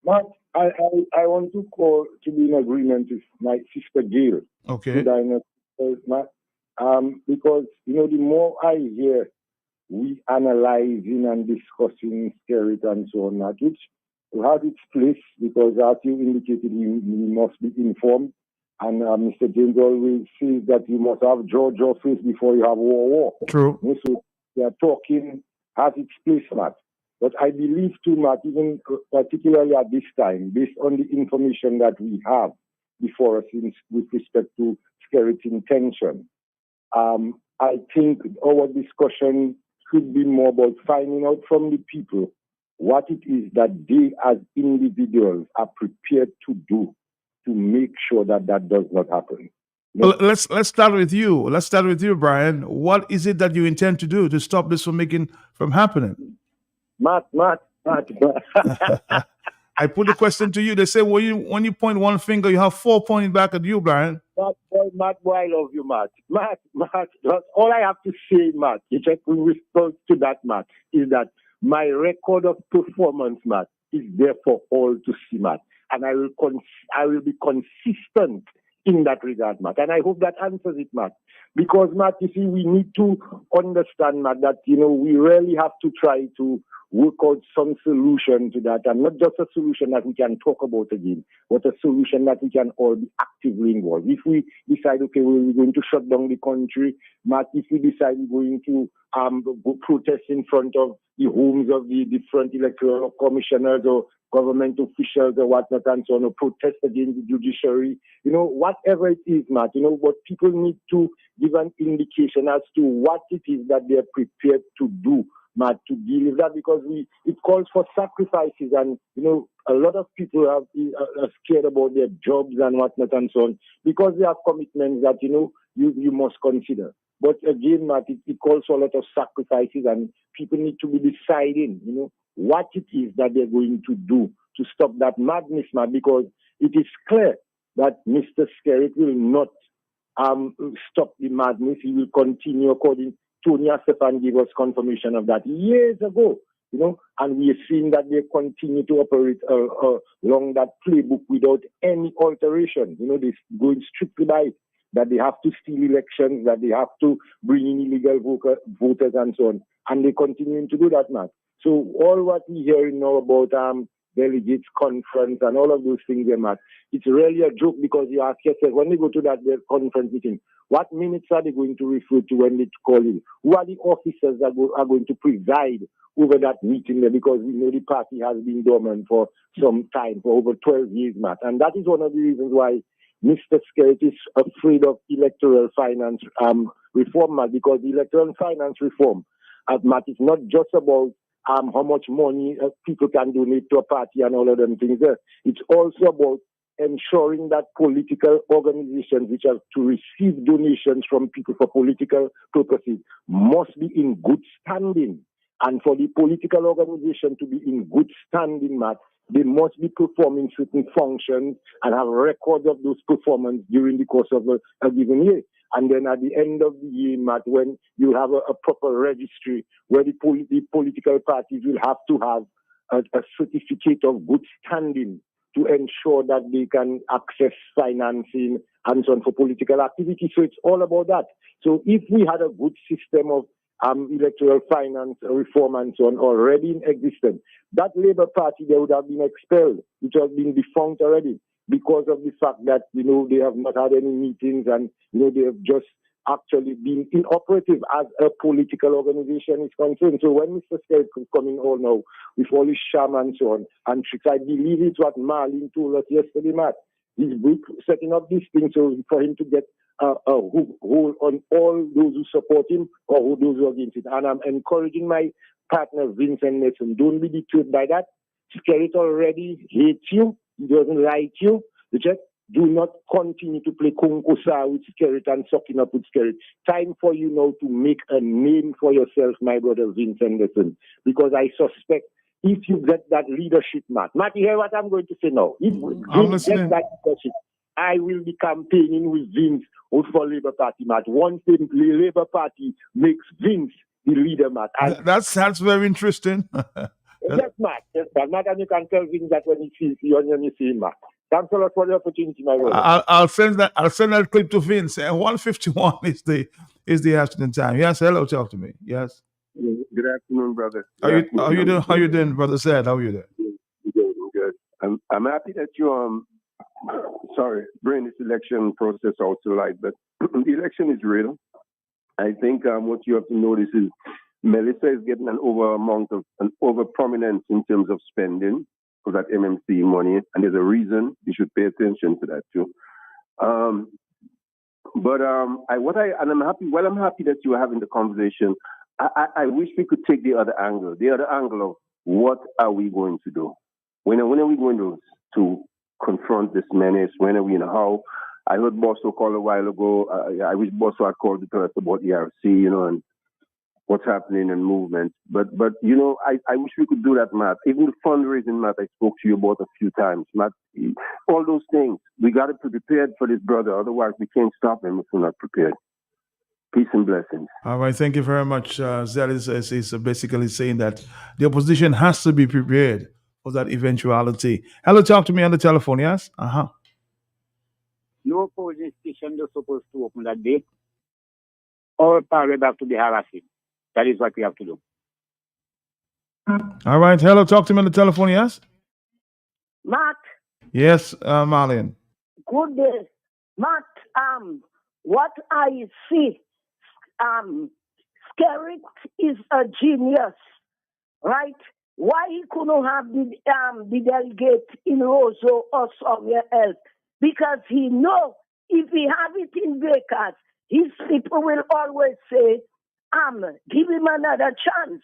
P: Matt, I want to call to be in agreement with my sister Gail.
C: Okay.
P: Matt, because, the more I hear we analyzing and discussing spirit and so on, Matt, which has its place because as you indicated, we must be informed. And Mr. James always says that you must have Georgia first before you have war.
C: True.
P: So they are talking has its place, Matt. But I believe too, Matt, even particularly at this time, based on the information that we have before us with respect to security intention, I think our discussion should be more about finding out from the people what it is that they as individuals are prepared to do to make sure that that does not happen.
C: Well, let's start with you. Let's start with you, Brian. What is it that you intend to do to stop this from happening?
P: Matt.
C: I put the question to you. They say when you point one finger, you have four pointing back at you, Brian.
P: Matt, I love you, Matt. Matt, that's all I have to say, Matt, if I can respond to that, Matt, is that my record of performance, Matt, is there for all to see, Matt. And I will be consistent in that regard, Matt. And I hope that answers it, Matt. Because, Matt, you see, we need to understand, Matt, that, we really have to try to work out some solution to that. And not just a solution that we can talk about again, but a solution that we can all be actively involved. If we decide, okay, we're going to shut down the country, Matt, if we decide we're going to go protest in front of the homes of the different electoral commissioners or government officials or whatnot and so on, or protest against the judiciary, whatever it is, Matt, but people need to give an indication as to what it is that they're prepared to do, Matt, to deal with that, because it calls for sacrifices, and a lot of people are scared about their jobs and whatnot and so on, because they have commitments that you must consider. But again, Matt, it calls for a lot of sacrifices, and people need to be deciding, what it is that they're going to do to stop that madness, Matt, because it is clear that Mr. Skerritt will not stop the madness. He will continue, according Tony Stefan gave us confirmation of that years ago, and we have seen that they continue to operate along that playbook without any alteration. They're going strictly by it, that they have to steal elections, that they have to bring in illegal voters and so on. And they continue to do that, Matt. So all what we hear now about delegates conference and all of those things, Matt, it's really a joke, because you ask yourself, when they go to that conference meeting, what minutes are they going to refer to when they call in? Who are the officers that are going to preside over that meeting there? Because we know the party has been dormant for some time, for over 12 years, Matt. And that is one of the reasons why Mr. Skerritt is afraid of electoral finance reform, Matt, because the electoral finance reform, Matt, is not just about how much money people can donate to a party and all of them things there. It's also about ensuring that political organizations which are to receive donations from people for political purposes must be in good standing. And for the political organization to be in good standing, Matt, they must be performing certain functions and have records of those performances during the course of a given year. And then at the end of the year, Matt, when you have a proper registry where the political parties will have to have a certificate of good standing to ensure that they can access financing and so on for political activity. So it's all about that. So if we had a good system of electoral finance reform and so on already in existence, that Labour Party, they would have been expelled, which has been defunct already, because of the fact that, they have not had any meetings and, they have just actually been inoperative as a political organization is concerned. So when Mr. Skerritt is coming on now with all his sham and so on, and tricks, I believe it's what Marlene told us yesterday, Matt. He's setting up this thing so for him to get a hold on all those who support him or those who are against it. And I'm encouraging my partner, Vincent Nelson, don't be deterred by that. Skerrit already hates you. He doesn't like you. You check? Do not continue to play kunkusa with Skerrit and sucking up with Skerrit. Time for you now to make a name for yourself, my brother Vince Anderson, because I suspect if you get that leadership, Matt, you hear what I'm going to say now? If Vince gets that leadership, I will be campaigning with Vince for Labour Party, Matt. Once the Labour Party makes Vince the leader, Matt.
C: That's very interesting.
P: Yes, Matt. Yes, Matt, and you can tell Vince that when he sees you and when you see him, Matt. Thanks a lot for the opportunity, my brother.
C: I'll send that clip to Vince. And 1:51 is the afternoon time. Yes, hello, talk to me. Yes.
Q: Good afternoon, brother.
C: How you doing? How you doing, brother? Said how are you doing?
Q: Good. I'm happy that you bring this election process out to light. But the election is real. I think what you have to notice is Melissa is getting an over prominence in terms of spending for that MMC money, and there's a reason you should pay attention to that too. I'm happy that you are having the conversation. I wish we could take the other angle of what are we going to do? When are we going to confront this menace? When are we in how? I heard Bosso call a while ago. I wish Bosso had called to tell us about ERC, and what's happening in movement. But I wish we could do that, Matt. Even the fundraising, Matt, I spoke to you about a few times, Matt. All those things. We got to be prepared for this brother. Otherwise, we can't stop him if we're not prepared. Peace and blessings.
C: All right, thank you very much. Zed is basically saying that the opposition has to be prepared for that eventuality. Hello, talk to me on the telephone, yes?
R: No opposing station is supposed to open that day. All power have to be harassing. That is what we have to do.
C: All right, hello, talk to me on the telephone, yes?
S: Matt.
C: Yes, Marlene.
S: Good day. Matt, what I see, Skerrit is a genius, right? Why he couldn't have the delegate in Roseau or somewhere else? Because he know if he have it in Bakers, his people will always say, give him another chance.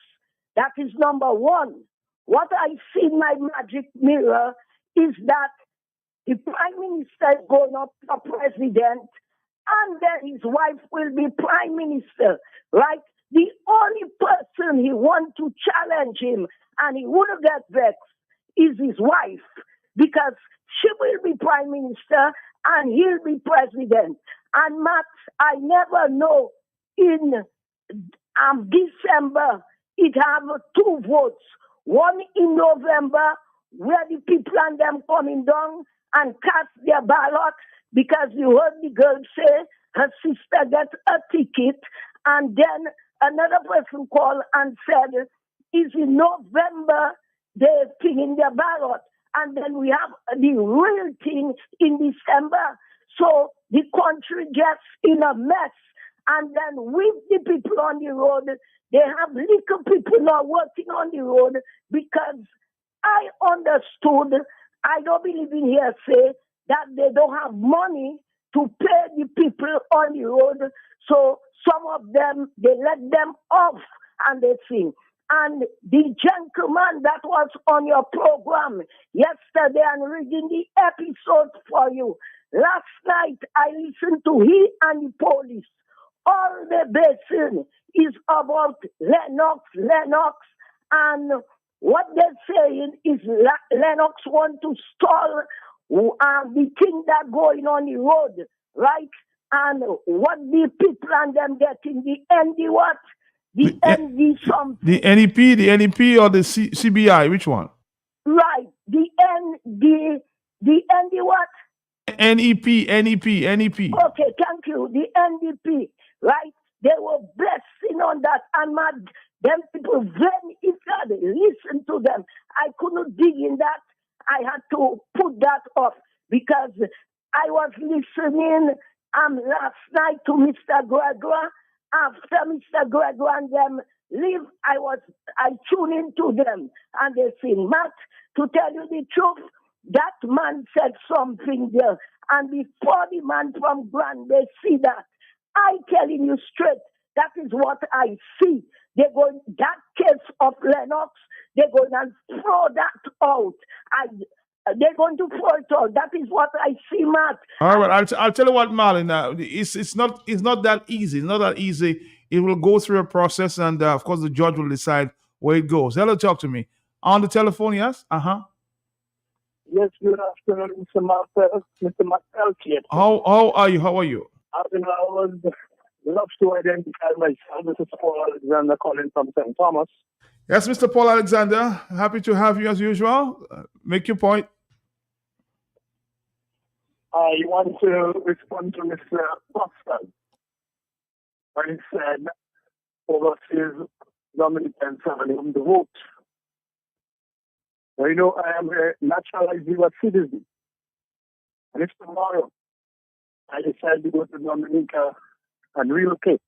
S: That is number one. What I see in my magic mirror is that the prime minister is going up for president, and then his wife will be prime minister, right? The only person he wants to challenge him, and he wouldn't get vexed, is his wife, because she will be prime minister and he'll be president. And Matt, I never know in December it have two votes. One in November where the people and them coming down and cast their ballot, because you heard the girl say her sister got a ticket, and then another person called and said, is in November they're picking their ballot, and then we have the real thing in December. So the country gets in a mess, and then with the people on the road, they have little people now working on the road, because I understood, I don't believe in hearsay, that they don't have money to pay the people on the road. So some of them, they let them off and they sing. And the gentleman that was on your program yesterday, and reading the episode for you, last night I listened to he and the police. All the basin is about Lennox, and what they're saying is Lennox want to stall the thing that going on the road, right? And what the people and them getting, the ND what? The ND something.
C: The NEP or the CBI, which one?
S: Right, the ND what?
C: NEP.
S: Okay, thank you. The NDP, right? They were blessing on that, and them people, when if I listen to them, I couldn't dig in that. I had to put that off, because I was listening last night to Mr. Gregoire. After Mr. Gregoire and them leave, I tune into them, and they say, Matt, to tell you the truth, that man said something there, and before the man from Grand, they see that. I telling you straight, that is what I see. They're going, that case of Lennox, they're going to throw that out. They're going to throw it out. That is what I see, Matt.
C: All right, I'll tell you what, Marlon. It's not that easy. It's not that easy. It will go through a process, and of course, the judge will decide where it goes. Hello, talk to me on the telephone. Yes.
K: Yes, good afternoon, Mr. Martel. Mr. Martel here.
C: How are you? How are you?
K: I would love to identify myself. This is Paul Alexander calling from St. Thomas.
C: Yes, Mr. Paul Alexander. Happy to have you as usual. Make your point.
K: I want to respond to Mr. Boston when he said overseas Dominicans have room to vote. Well, I am a naturalized U.S. citizen. And if tomorrow I decide to go to Dominica and relocate,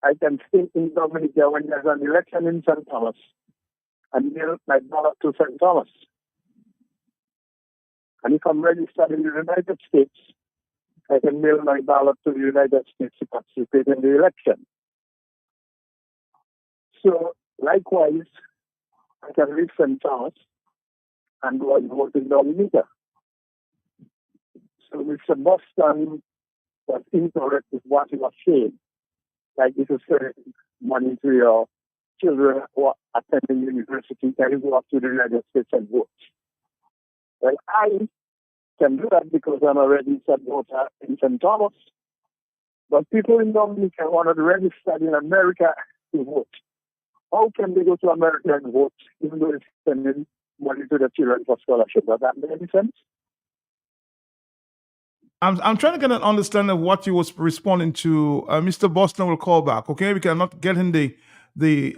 K: I can stay in Dominica when there's an election in St. Thomas and mail my ballot to St. Thomas. And if I'm registered in the United States, I can mail my ballot to the United States to participate in the election. So, likewise, I can leave St. Thomas and go and vote in Dominica. So, Mr. Boston was incorrect with what he was saying. Like this is money to your children who are attending university, can you go up to the United States and vote? Well, I can do that because I'm a registered voter in St. Thomas. But people in Dominica who are not registered in America to vote. How can they go to America and vote even though it's sending money to the children for scholarship? Does that make any sense?
C: I'm trying to get an understanding of what you was responding to. Mr. Boston will call back, okay? Because I'm not getting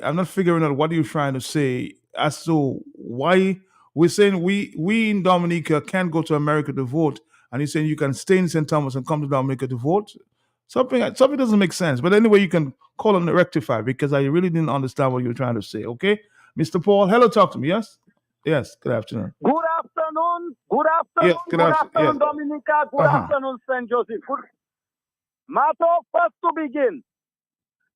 C: I'm not figuring out what you're trying to say as to why we're saying we in Dominica can't go to America to vote, and you're saying you can stay in St. Thomas and come to Dominica to vote. Something doesn't make sense. But anyway, you can call and rectify because I really didn't understand what you were trying to say, okay? Mr. Paul, hello, talk to me, yes? Yes, good afternoon.
T: Good afternoon. Good afternoon.
C: Yes, good afternoon, yes.
T: Dominica. Good afternoon, St. Joseph. Matter first to begin.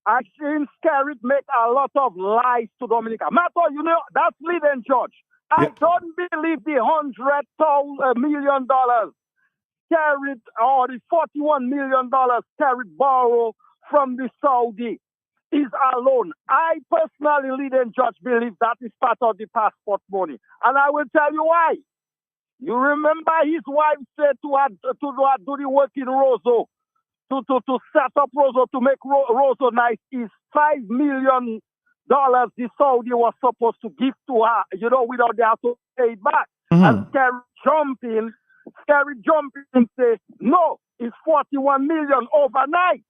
T: I've seen Skerrit make a lot of lies to Dominica. Matter, that's leading George. I don't believe the $100 million Skerrit or the $41 million Skerrit borrow from the Saudi is alone. I personally, leading judge, believe that is part of the passport money. And I will tell you why. You remember his wife said to do the work in Roseau, to set up Roseau, to make Roseau nice, is $5 million the Saudi was supposed to give to her, without they have to pay it back. And Skerrit jumping and say, no, it's 41 million overnight.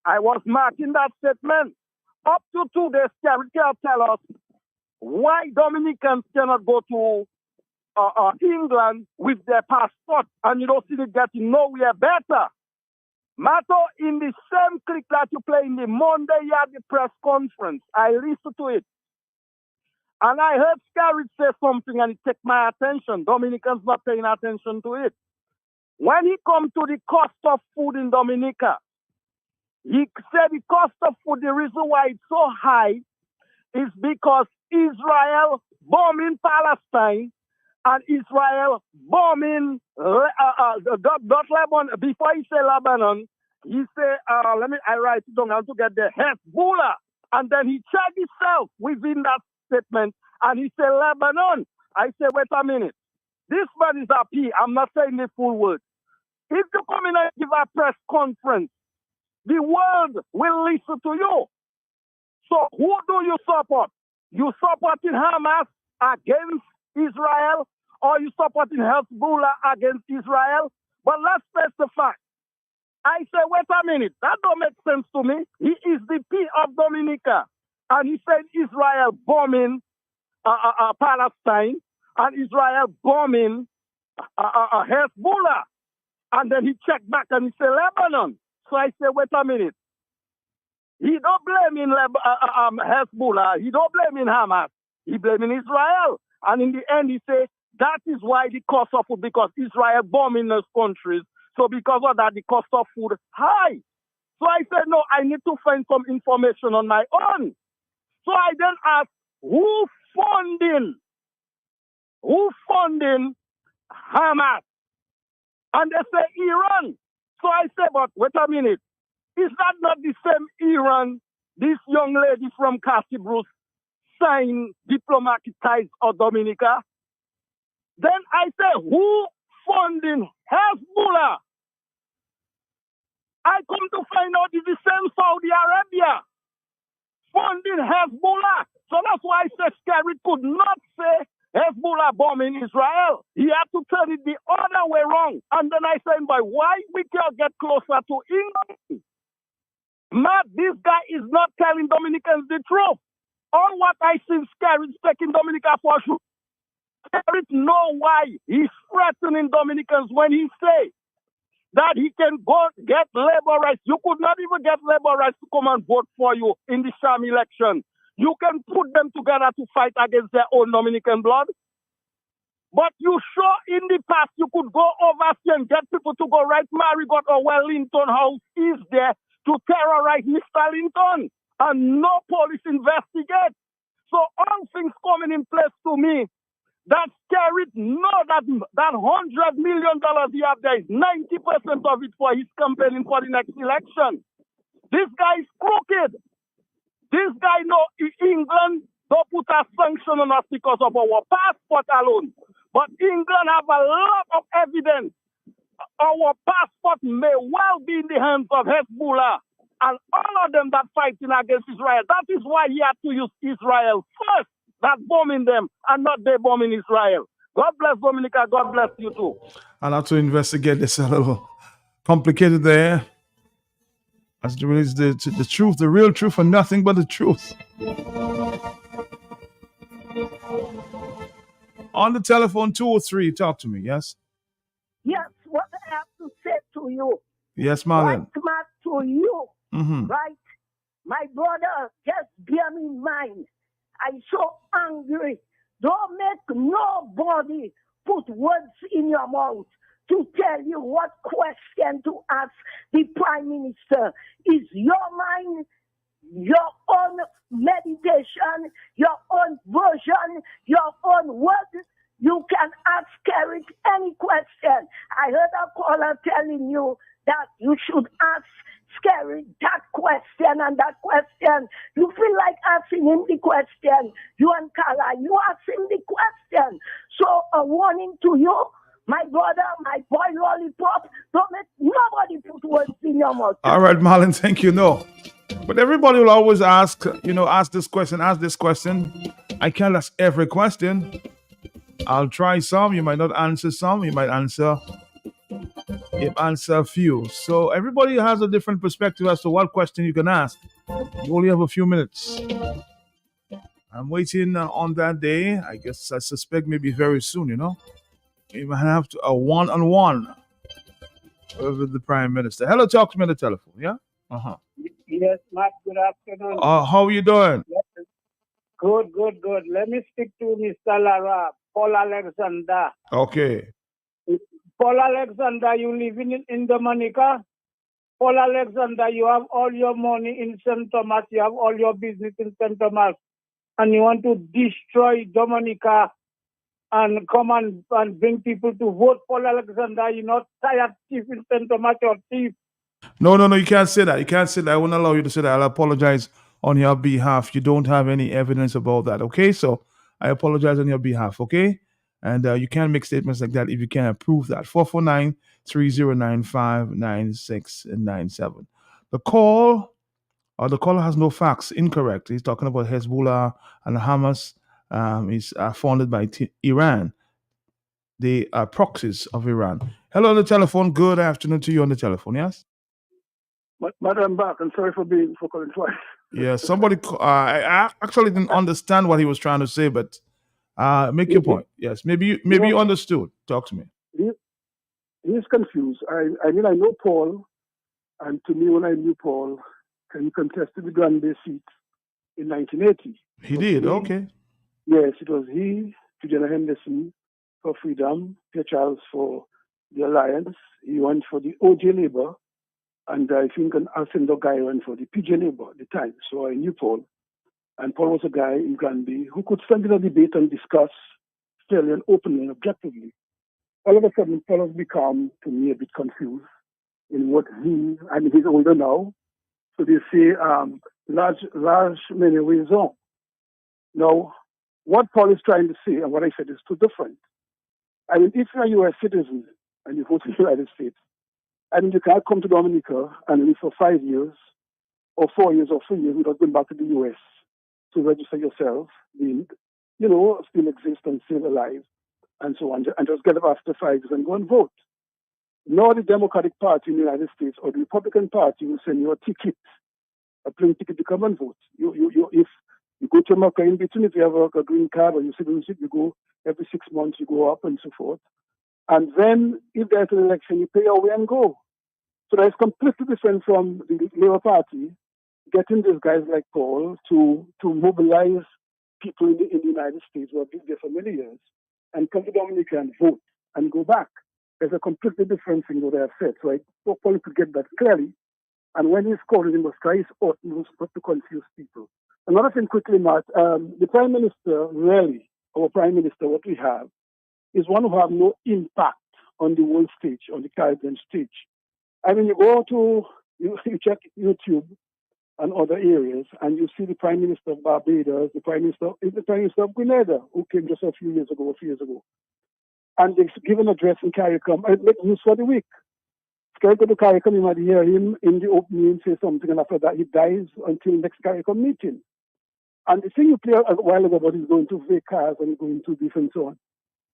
T: I was marking that statement. Up to today, Skerrit can tell us why Dominicans cannot go to England with their passport and you don't see it getting nowhere better. Matter in the same clip that you play in the Monday at the press conference, I listened to it. And I heard Skerrit say something and it took my attention. Dominicans not paying attention to it. When he come to the cost of food in Dominica, he said the cost of food, the reason why it's so high is because Israel bombing Palestine and Israel bombing not Lebanon. Before he say Lebanon, he say, I write it down to get the Hezbollah. And then he checked himself within that statement and he said Lebanon. I say, wait a minute. This man is happy. I'm not saying the full word. If you come in and give a press conference, the world will listen to you. So who do you support? You supporting Hamas against Israel or you supporting Hezbollah against Israel? But let's specify. I say, wait a minute. That don't make sense to me. He is the P of Dominica. And he said Israel bombing Palestine and Israel bombing Hezbollah. And then he checked back and he said Lebanon. So I say, wait a minute. He don't blame in Hezbollah. He don't blame in Hamas. He blaming Israel. And in the end, he say that is why the cost of food, because Israel bombing those countries. So because of that, the cost of food high. So I said, no, I need to find some information on my own. So I then asked, who funding Hamas? And they say Iran. So I say, but wait a minute. Is that not the same Iran this young lady from Cassie Bruce signed diplomatic ties of Dominica? Then I say, who funding Hezbollah? I come to find out it's the same Saudi Arabia funding Hezbollah. So that's why I said Skerrit could not say Hezbollah bombing Israel. He had to turn it the other way around. And then I said, but why we can't get closer to England? Matt, this guy is not telling Dominicans the truth. All what I see Skerrit's taking Dominica for sure. Skerrit know why he's threatening Dominicans when he say that he can go get labor rights. You could not even get labor rights to come and vote for you in the sham election. You can put them together to fight against their own Dominican blood. But you sure in the past you could go overseas and get people to go right Marigot or Wellington House is there to terrorize Mr. Linton and no police investigate. So all things coming in place to me, that Skerrit know that $100 million he have there is 90% of it for his campaigning for the next election. This guy is crooked. This guy know England don't put a sanction on us because of our passport alone. But England have a lot of evidence. Our passport may well be in the hands of Hezbollah and all of them that fighting against Israel. That is why he had to use Israel first, that bombing them and not they bombing Israel. God bless Dominica. God bless you too.
C: I'll have to investigate this a little complicated there. As it relates to the truth, the real truth, and nothing but the truth. On the telephone, 203, talk to me, yes?
S: Yes, what I have to say to you.
C: Yes, Marlon.
S: Right, Matt, to you,
C: Mm-hmm.
S: right? My brother, just bear me in mind. I'm so angry. Don't make nobody put words in your mouth to tell you what question to ask the Prime Minister. Is your mind, your own meditation, your own version, your own word? You can ask Skerrit any question. I heard a caller telling you that you should ask Skerrit that question and that question. You feel like asking him the question. You and Carla, you ask him the question. So a warning to you, my brother, my boy Lollipop, don't make nobody put words in your mouth.
C: All right, Marlon, thank you. No. But everybody will always ask this question, ask this question. I can't ask every question. I'll try some. You might not answer some. You might answer a few. So everybody has a different perspective as to what question you can ask. You only have a few minutes. I'm waiting on that day. I suspect maybe very soon, You might have a one-on-one with the Prime Minister. Hello, talk to me on the telephone, yeah? Uh-huh.
R: Yes, Matt, good afternoon.
C: How are you doing?
R: Yes. Good. Let me speak to Mr. Lara, Paul Alexander.
C: Okay.
R: Paul Alexander, you living in Dominica? Paul Alexander, you have all your money in St. Thomas, you have all your business in St. Thomas, and you want to destroy Dominica and come and bring people to vote Paul Alexander. You're not tired thief in St. Thomas or thief.
C: No, you can't say that. You can't say that. I won't allow you to say that. I'll apologize on your behalf. You don't have any evidence about that, okay? So I apologize on your behalf, okay? And you can't make statements like that if you can't prove that. 449-3095-9697. The caller has no facts. Incorrect. He's talking about Hezbollah and Hamas. Is funded by Iran. They are proxies of Iran. Hello on the telephone. Good afternoon to you on the telephone, yes?
K: But I'm back. I'm sorry for calling twice.
C: Yeah, somebody. I actually didn't understand what he was trying to say, but make your point. Yes, maybe you understood. Talk to me.
K: He's confused. I mean, I know Paul, and to me, when I knew Paul, he contested the Grand Bay seat in 1980.
C: He did. Okay.
K: Yes, it was he, Juliana Henderson for Freedom, Pierre Charles for the Alliance. He went for the OJ Labour, And I think an Alcindor guy ran for the PJ Labour at the time. So I knew Paul. And Paul was a guy in Granby who could stand in a debate and discuss fairly and openly and objectively. All of a sudden, Paul has become, to me, a bit confused in what he's older now. So they say, large many ways on. Now, what Paul is trying to say and what I said is too different. I mean, if you're a US citizen and you go to the United States, I mean, you can't come to Dominica and live for 5 years or 4 years or 3 years without going back to the US to register yourself, being, still exist and still alive, and so on, and just get up after 5 years and go and vote. Nor the Democratic Party in the United States or the Republican Party will send you a ticket, a plane ticket to come and vote. If you go to America in between, if you have a green card or your citizenship, you go every 6 months, you go up and so forth. And then if there's an election, you pay your way and go. So that is completely different from the Labour Party getting these guys like Paul to mobilize people in the United States who have been there for many years and come to Dominica and vote and go back. There's a completely different thing what I have said. So I hope Paul could get that clearly. And when he's called, he must try his utmost not to confuse people. Another thing quickly, Matt, the Prime Minister, really, our Prime Minister, what we have, is one who have no impact on the world stage, on the Caribbean stage. I mean, you check YouTube and other areas, and you see the Prime Minister of Barbados, the Prime Minister of Grenada, who came just a few years ago. And they give an address in CARICOM, and make news for the week. Go to CARICOM, you might hear him in the opening say something, and after that he dies until next CARICOM meeting. And the thing you play a while ago about he's going to VCAS and going to this and so on,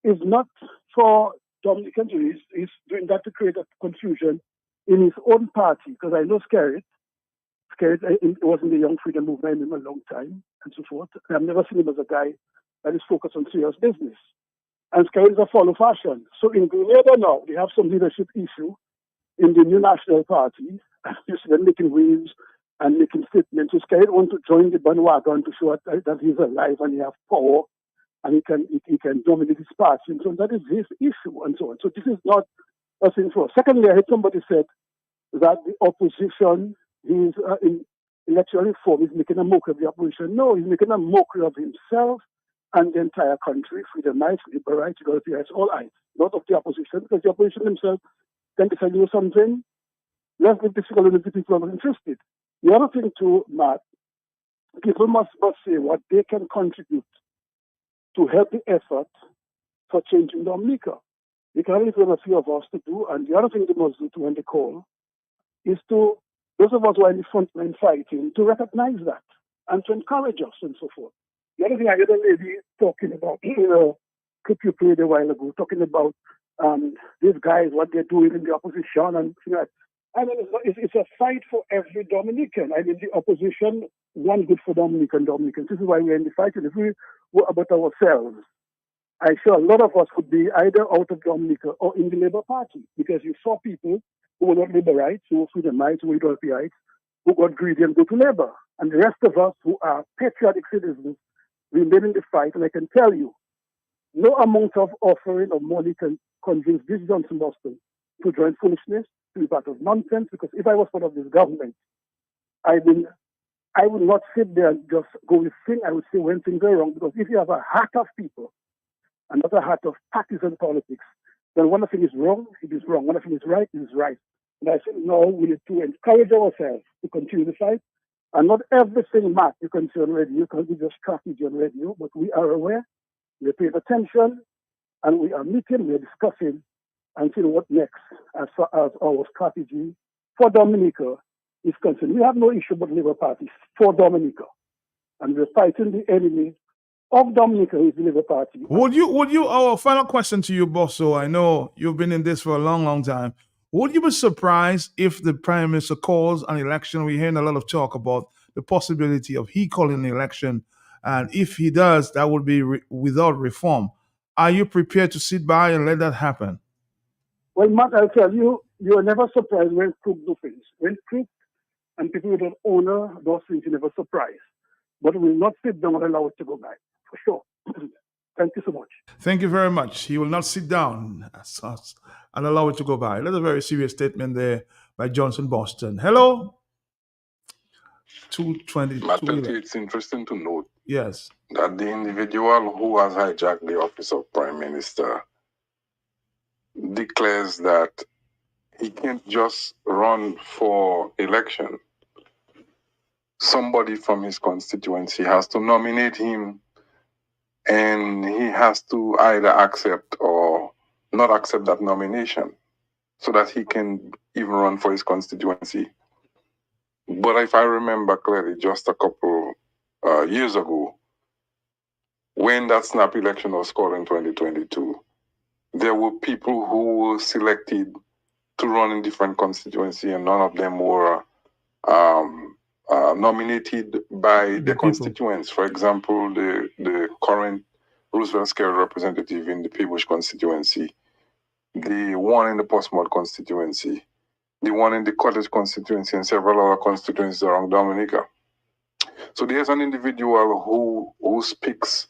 K: is not for Dominican Jews. He's doing that to create a confusion in his own party, because I know Skerrit was in the Young Freedom Movement in a long time, and so forth. I've never seen him as a guy that is focused on serious business. And Skerrit is a follow fashion. So in Grenada now, they have some leadership issue in the new National Party. You see them making waves and making statements. So Skerrit wants to join the bandwagon to show that he's alive and he has power and he can dominate his party. And so that is his issue and so on. So this is not a thing for. Secondly, I heard somebody said that the opposition is in electoral reform is making a mockery of the opposition. No, he's making a mockery of himself and the entire country, freedom-ites, liberal-ites, equality-ites, all ites, not of the opposition, because the opposition themselves can decide to do something. Let's leave difficult when the people are not interested. The other thing too, Matt, people must say what they can contribute to help the effort for changing Dominica. They can only have a few of us to do, and the other thing they must do too when they call is to, those of us who are in the front line fighting, to recognize that and to encourage us and so forth. The other thing I heard a lady talking about, clip you played a while ago, talking about these guys, what they're doing in the opposition, and I mean, it's a fight for every Dominican. I mean, the opposition want good for Dominicans. This is why we're in the fight. And if we were about ourselves, I'm sure a lot of us would be either out of Dominica or in the Labour Party, because you saw people who were not Laborites, who were freedomites, who were Equality-ites, who got greedy and go to Labour. And the rest of us who are patriotic citizens remain in the fight. And I can tell you, no amount of offering of money can convince this Johnson Boston to join foolishness, to be part of nonsense, because if I was part of this government, I would not sit there and just go with things. I would say when things are wrong, because if you have a heart of people and not a heart of partisan politics, then one thing is wrong, it is wrong. One thing is right, it is right. And I think now we need to encourage ourselves to continue the fight. And not everything, Matt, you can see on radio, you can be just strategy on radio, but we are aware, we are paying attention, and we are meeting, we are discussing, and seeing what next as far as our strategy for Dominica is concerned. We have no issue with Labour Party for Dominica. And we're fighting the enemy of Dominica, who is the Labour Party.
C: Would you, our final question to you, Bosso, I know you've been in this for a long, long time. Would you be surprised if the Prime Minister calls an election? We're hearing a lot of talk about the possibility of he calling the election. And if he does, that would be without reform. Are you prepared to sit by and let that happen?
K: Well, Matt, I'll tell you, you are never surprised when Crook do things. When Crook and people who don't honor those things, you're never surprised. But we will not sit down and allow it to go by, for sure. Thank you so much.
C: Thank you very much. He will not sit down and allow it to go by. That's a very serious statement there by Johnson Boston. Hello? 220.
U: It's interesting to note
C: Yes.
U: that the individual who has hijacked the office of Prime Minister declares that he can't just run for election. Somebody from his constituency has to nominate him, and he has to either accept or not accept that nomination so that he can even run for his constituency. But if I remember clearly, just a couple years ago, when that snap election was called in 2022, there were people who were selected to run in different constituencies, and none of them were nominated by the constituents. For example, the current Roosevelt Scale representative in the Peebush constituency, the one in the Portsmouth constituency, the one in the Cottage constituency, and several other constituencies around Dominica. So there's an individual who speaks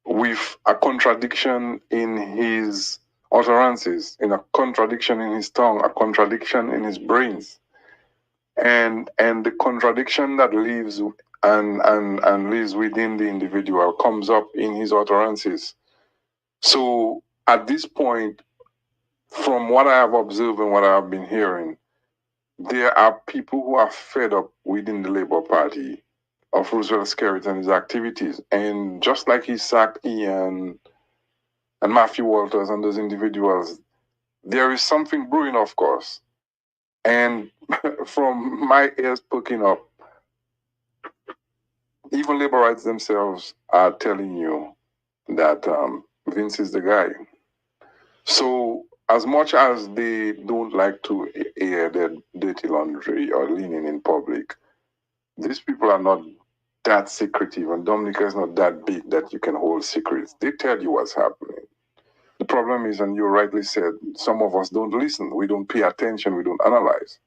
U: with a contradiction in his utterances, in a contradiction in his tongue, a contradiction in his brains, and the contradiction that lives and lives within the individual comes up in his utterances. So at this point, from what I have observed and what I have been hearing, there are people who are fed up within the Labour Party of Roosevelt Skerritt and his activities. And just like he sacked Ian and Matthew Walters and those individuals, there is something brewing, of course. And from my ears poking up, even Laborites themselves are telling you that Vince is the guy. So as much as they don't like to air their dirty laundry or leaning in public, these people are not that secretive, and Dominica is not that big that you can hold secrets. They tell you what's happening. The problem is, and you rightly said, some of us don't listen. We don't pay attention. We don't analyze.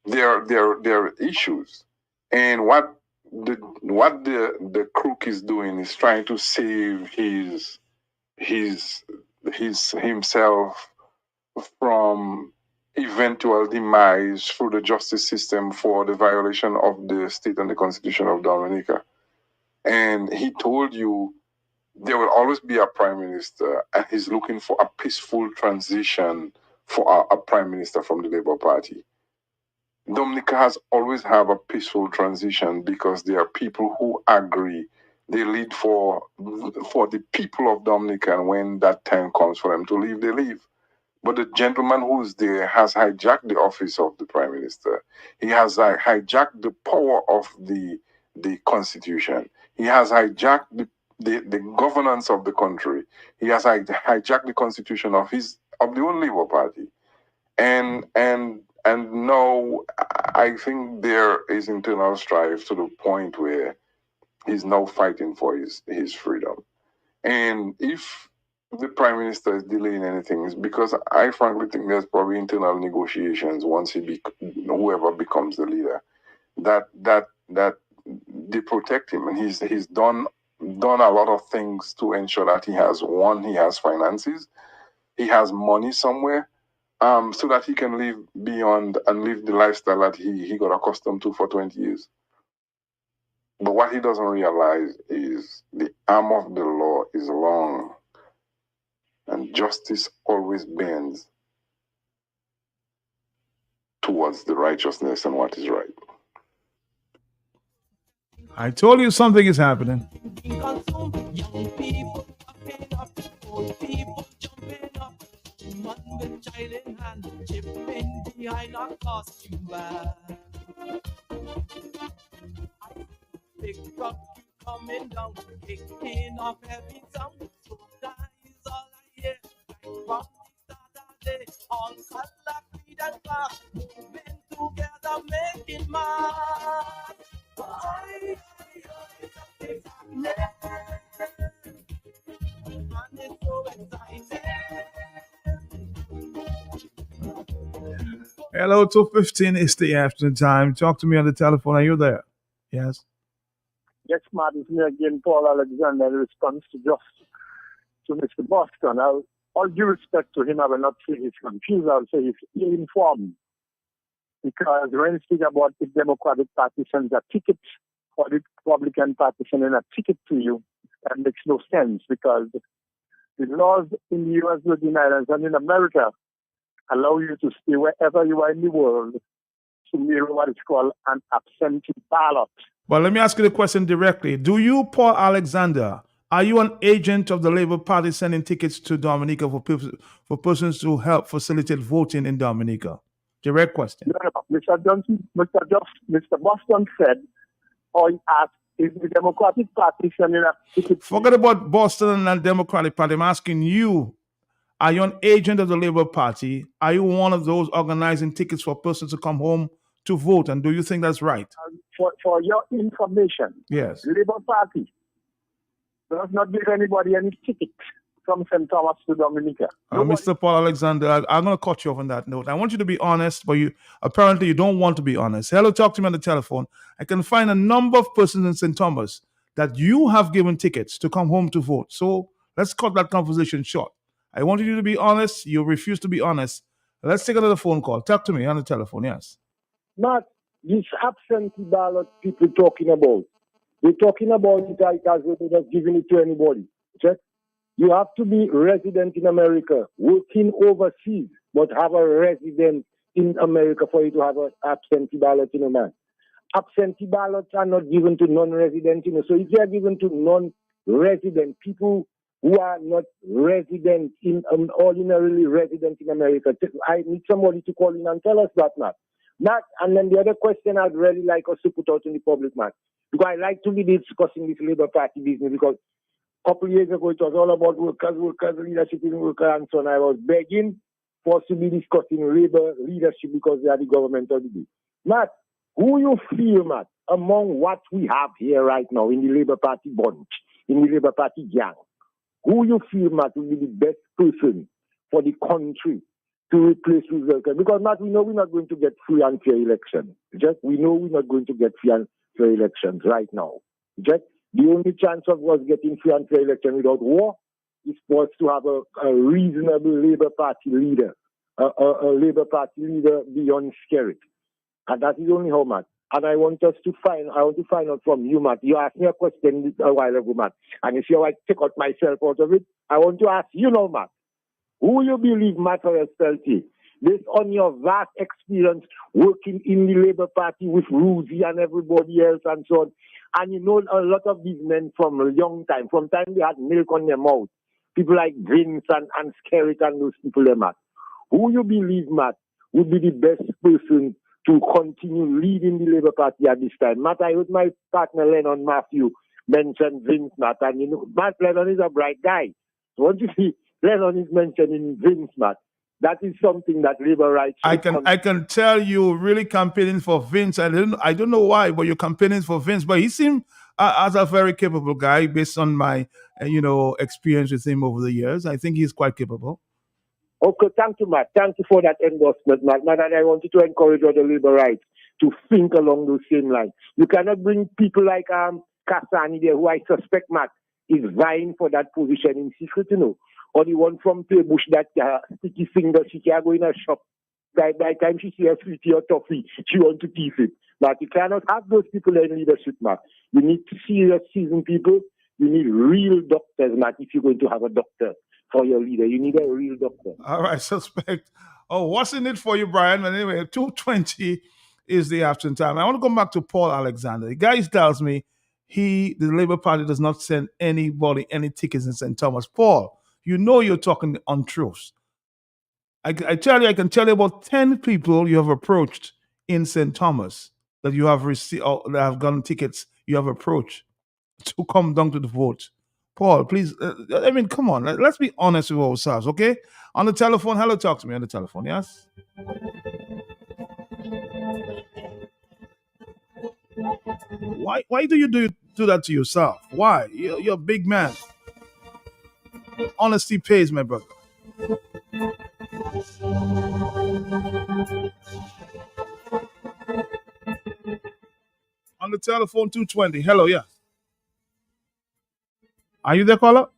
U: There are issues, and what the crook is doing is trying to save himself from eventual demise through the justice system for the violation of the state and the Constitution of Dominica. And he told you there will always be a prime minister, and he's looking for a peaceful transition for a prime minister from the Labour Party. Dominica has always had a peaceful transition because there are people who agree. They lead for the people of Dominica, and when that time comes for them to leave, they leave. But the gentleman who's there has hijacked the office of the prime minister. He has hijacked the power of the constitution. He has hijacked the governance of the country. He has hijacked the constitution of the own Labour Party. And now I think there is internal strife to the point where he's now fighting for his freedom. And if the prime minister is delaying anything, it's because I frankly think there's probably internal negotiations once whoever becomes the leader, that they protect him, and he's done a lot of things to ensure that he has finances, he has money somewhere, so that he can live beyond and live the lifestyle that he got accustomed to for 20 years. But what he doesn't realize is the arm of the law is long, and justice always bends towards the righteousness and what is right.
C: I told you something is happening.
B: Young people popping up, old people jumping up, man with child in hand, chipping behind a costume bag. Big rock coming down, kicking off every sound. So that is all I hear. Like from the start of the day, all color, creed and class, moving together, making mad. And it's so exciting.
C: Hello, 2:15 is the afternoon time. Talk to me on the telephone. Are you there? Yes.
T: Yes, Matt, it's me again, Paul Alexander, in response to Mr. Boston. all due respect to him, I will not say he's confused, I will say he's ill-informed. Because when you speak about the Democratic Party sends a ticket or the Republican Party sending a ticket to you, that makes no sense because the laws in the U.S. Virgin Islands and in America allow you to stay wherever you are in the world to mirror what is called an absentee ballot.
C: Well, let me ask you the question directly. Do you, Paul Alexander, are you an agent of the Labour Party sending tickets to Dominica for persons to help facilitate voting in Dominica? Direct question.
T: Mr. Johnson, Mr. Boston said, or he asked, is the Democratic Party sending a ticket?
C: Forget about Boston and the Democratic Party. I'm asking you, are you an agent of the Labour Party? Are you one of those organizing tickets for persons to come home to vote? And do you think that's right?
T: For your information,
C: yes,
T: the Labour Party does not give anybody any ticket from St. Thomas to Dominica.
C: Mr. Paul Alexander, I'm going to cut you off on that note. I want you to be honest, but you apparently you don't want to be honest. Hello, talk to me on the telephone. I can find a number of persons in St. Thomas that you have given tickets to come home to vote. So let's cut that conversation short. I wanted you to be honest. You refuse to be honest. Let's take another phone call. Talk to me on the telephone, yes.
T: Not this absentee ballot people talking about. They're talking about it as if they're just giving it to anybody. Check. You have to be resident in America, working overseas, but have a resident in America for you to have an absentee ballot, man. Absentee ballots are not given to non-resident, So if they are given to non-resident, people who are not resident ordinarily resident in America, I need somebody to call in and tell us that, Matt. And then the other question I'd really like us to put out in the public, Matt, because I like to be discussing this Labour Party business because a couple of years ago, it was all about workers, leadership in workers, and so on. I was begging for us to be discussing labor leadership because they are the government of the day. Matt, who you feel, Matt, among what we have here right now in the Labour Party bunch, in the Labour Party gang, who you feel, Matt, will be the best person for the country to replace Roosevelt? Because, Matt, we know we're not going to get free and fair elections. We know we're not going to get free and fair elections right now. The only chance of us getting free and fair election without war is for us to have a reasonable Labour Party leader, a Labour Party leader beyond Skerritt. And that is only how, Matt. And I want to find out from you, Matt. You asked me a question a while ago, Matt. And you see how I take out myself out of it? I want to ask you now, Matt. Who you believe, Matt Felty, based on your vast experience working in the Labour Party with Rosie and everybody else and so on, and you know a lot of these men from a young time, from time they had milk on their mouth, people like Vince and Skerritt and those people there, Matt. Who you believe, Matt, would be the best person to continue leading the Labour Party at this time? Matt, I heard my partner Lennon Matthew mention Vince, Matt, and you know, Matt Lennon is a bright guy. So once you see Lennon is mentioning Vince, Matt, that is something that Labour rights.
C: I can tell you really campaigning for Vince. I don't know why, but you're campaigning for Vince. But he seemed as a very capable guy based on my experience with him over the years. I think he's quite capable.
T: Okay, thank you, Matt. Thank you for that endorsement, Matt. Matt, and I wanted to encourage other Labour rights to think along those same lines. You cannot bring people like Kasani there, who I suspect, Matt, is vying for that position in secret, or the one from Paybush that sticky finger, she can go in a shop. By the time she sees a sweetie or toffee, she wants to tease it. But you cannot have those people in leadership, Matt. You need serious, seasoned people. You need real doctors, Matt, if you're going to have a doctor for your leader. You need a real doctor.
C: All right, suspect. Oh, what's in it for you, Brian? But anyway, 2:20 is the afternoon time. I want to come back to Paul Alexander. The guy tells me the Labour Party does not send anybody any tickets in St. Thomas. Paul, you know you're talking untruths. I can tell you about 10 people you have approached in St. Thomas that you have received or that have gotten tickets you have approached to come down to the vote. Paul, please, come on. Let's be honest with ourselves, okay? On the telephone, hello, talk to me on the telephone, yes? Why do you do that to yourself? Why? You're a big man. Honesty pays, my brother. On the telephone, 220. Hello, yeah. Are you there, caller?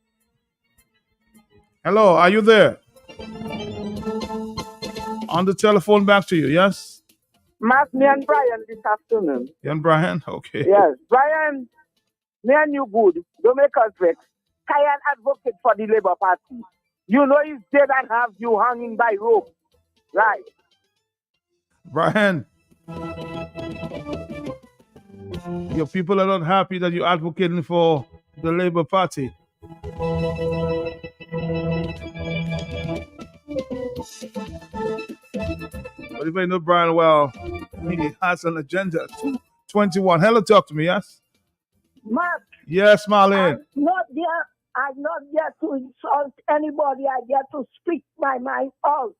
C: Hello, are you there? On the telephone back to you, yes?
R: Matt, me and Brian this afternoon.
C: You and Brian? Okay.
R: Yes, Brian, me and you good. Don't make us vex. Tired advocate for the Labour Party. You know it's dead and have you hanging by rope. Right.
C: Brian, your people are not happy that you're advocating for the Labour Party. But if I know Brian well, he has an agenda. 221. Hello, talk to me, yes?
S: Mark,
C: Yes, Marlene.
S: I'm not there to insult anybody. I'm there to speak my mind out.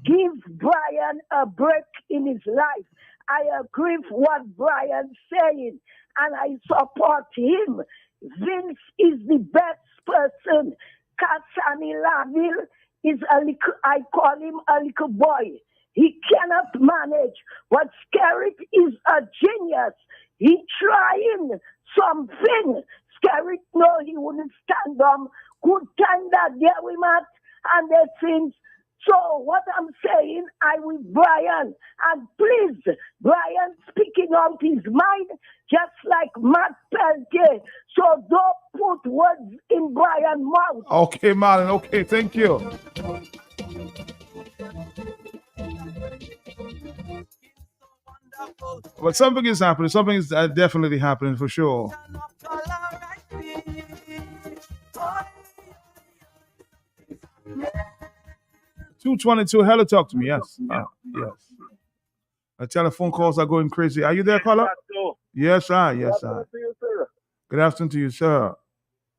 S: Give Brian a break in his life. I agree with what Brian's saying, and I support him. Vince is the best person. Katsani Laville is I call him a little boy. He cannot manage, but Skerritt is a genius. He trying something. Skerritt, no, he wouldn't stand up. Good time that there we met, and they think. So what I'm saying, I with Brian, and please, Brian speaking out his mind, just like Matt Peltier. So don't put words in Brian's mouth.
C: Okay, Marlon. Okay, thank you. But something is happening. Something is definitely happening for sure. 222. Hello, talk to me. Yes. Yes. The telephone calls are going crazy. Are you there, caller? Yes, sir. Yes, sir. Good afternoon to you, sir.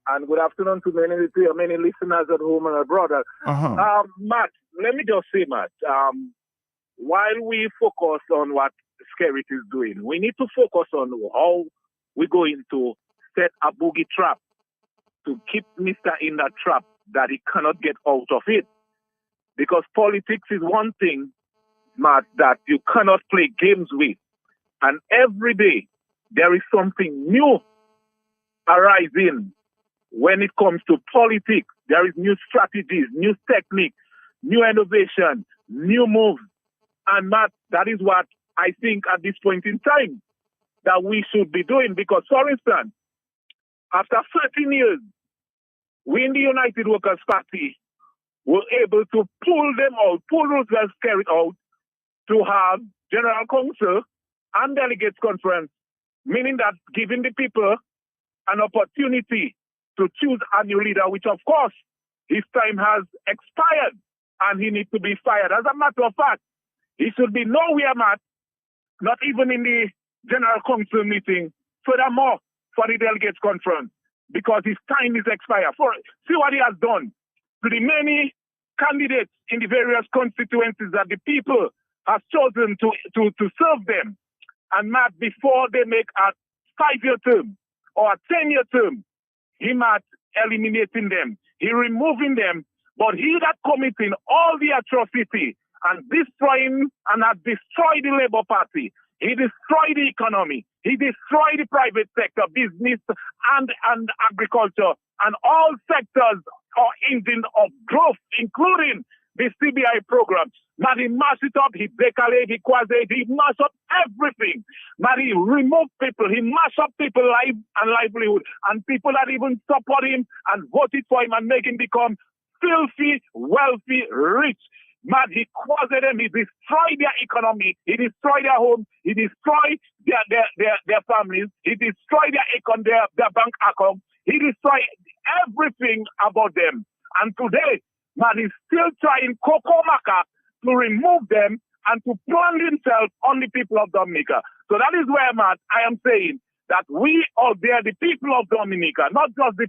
T: And good afternoon to many listeners at home and abroad. Matt, let me just say, Matt, while we focus on what Skerritt is doing, we need to focus on how we're going to set a boogie trap to keep Mr. in that trap that he cannot get out of it. Because politics is one thing, Matt, that you cannot play games with. And every day there is something new arising when it comes to politics. There is new strategies, new techniques, new innovation, new moves. And Matt, that is what I think at this point in time that we should be doing. Because, for instance, after 13 years, we in the United Workers' Party were able to pull Roosevelt Skerritt out to have General Council and Delegates Conference, meaning that giving the people an opportunity to choose a new leader, which of course his time has expired and he needs to be fired. As a matter of fact, he should be nowhere, Matt, not even in the General Council meeting, furthermore for the Delegates Conference, because his time is expired. See what he has done to the many candidates in the various constituencies that the people have chosen to serve them. And Matt, before they make a 5-year term or a 10-year term, he might eliminating them, he removing them, but he that committing all the atrocity and destroying and has destroyed the Labour Party. He destroyed the economy. He destroyed the private sector, business and agriculture, and all sectors are engines of growth, including the CBI program. But he mashed it up, he decaled, he quasi, he mashed up everything. But he removed people, he mashed up people's life and livelihood, and people that even support him and voted for him and make him become filthy, wealthy, rich. But he caused them, he destroyed their economy, he destroyed their home, he destroyed their families, he destroyed their bank account, he destroyed everything about them. And today, man, he's still trying Coco Maca to remove them and to plant himself on the people of Dominica. So that is where, Matt, I am saying that we out there, the people of Dominica, not just the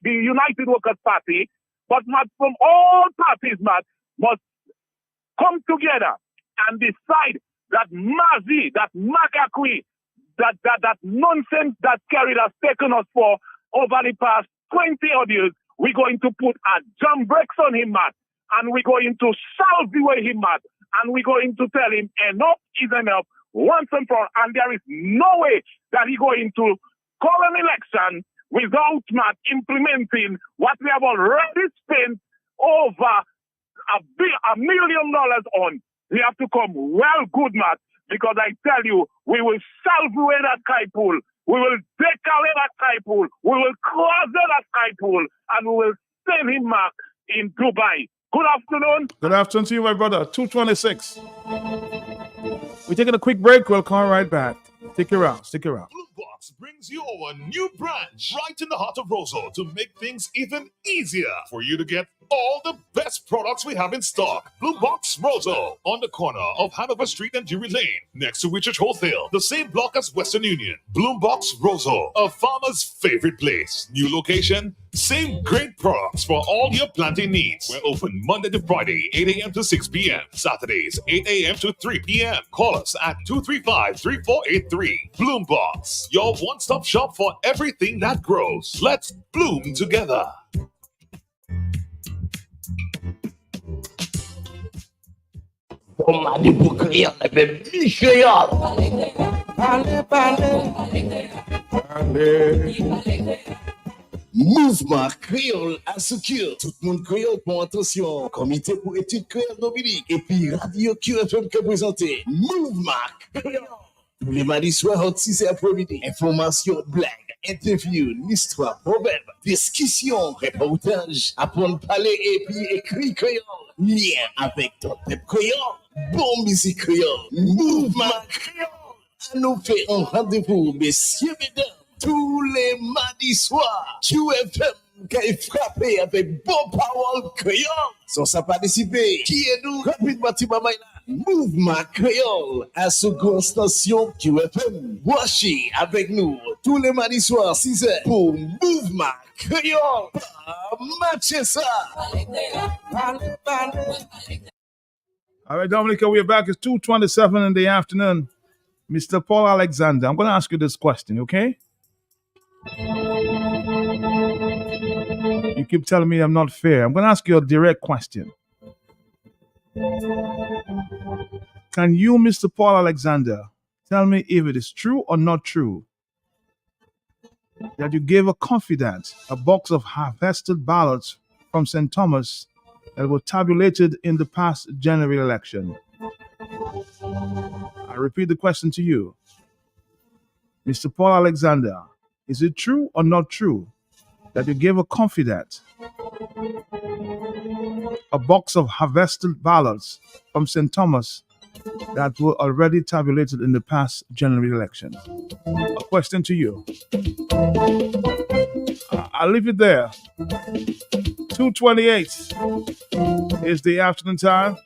T: United Workers' Party, but Matt, from all parties, Matt, must come together and decide that Mazi, that Makakwi, that nonsense that Skerritt has taken us for over the past 20 odd years, we're going to put a jump brakes on him, Matt, and we're going to salve the way he mad, and we're going to tell him enough is enough once and for all, and there is no way that he's going to call an election without Matt implementing what we have already spent over $1 million on. We have to come well good, Matt, because I tell you, we will salve away that Kai pool. We will take away that Kai pool. We will close that Kai pool, and we will send him back in Dubai. Good afternoon.
C: Good afternoon to you, my brother. 226. We're taking a quick break. We'll come right back. Stick around. Stick around.
G: Box brings you a new branch right in the heart of Rosal to make things even easier for you to get all the best products we have in stock. Blue Box Rosal on the corner of Hanover Street and Drury Lane, next to Richard Wholesale, the same block as Western Union. Bloom Box Rosal, a farmer's favorite place. New location, same great products for all your planting needs. We're open Monday to Friday, 8 a.m. to 6 p.m. Saturdays, 8 a.m. to 3 p.m. Call us at 235-3483. Bloom Box, your one-stop shop for everything that grows. Let's bloom together.
I: Mouvement Créole à Secure. Tout le monde créole pour attention. Comité pour études créole Dominique. Et puis Radio QFM qui est présenté. Mouvement Créole. Tous les mardis soirs, au 6 après-midi. Information, blague, interview, l'histoire, problème, discussion, reportage, apprendre parler et puis écrit créole. Lien avec TOTB créole. Bon musique créole. Mouvement créole. À nous faire un rendez-vous, messieurs, mesdames. Tous les mardis soirs, QFM qui est frappé avec bon parole créole. Sans ça participer, qui est nous? Rapidement, Mouvement Créole à ce grand station QFM. Voici avec nous tous les mardis soirs, 6h pour Mouvement Créole. Matchez ça.
C: All right, Dominica, we're back. It's 2:27 in the afternoon. Mr. Paul Alexander, I'm going to ask you this question, okay? You keep telling me I'm not fair. I'm going to ask you a direct question. Can you, Mr. Paul Alexander, tell me if it is true or not true that you gave a confidant a box of harvested ballots from St. Thomas that were tabulated in the past general election? I repeat the question to you. Mr. Paul Alexander, is it true or not true that you gave a confidant a box of harvested ballots from St. Thomas that were already tabulated in the past general election? A question to you. I'll leave it there. 2:28 is the afternoon time.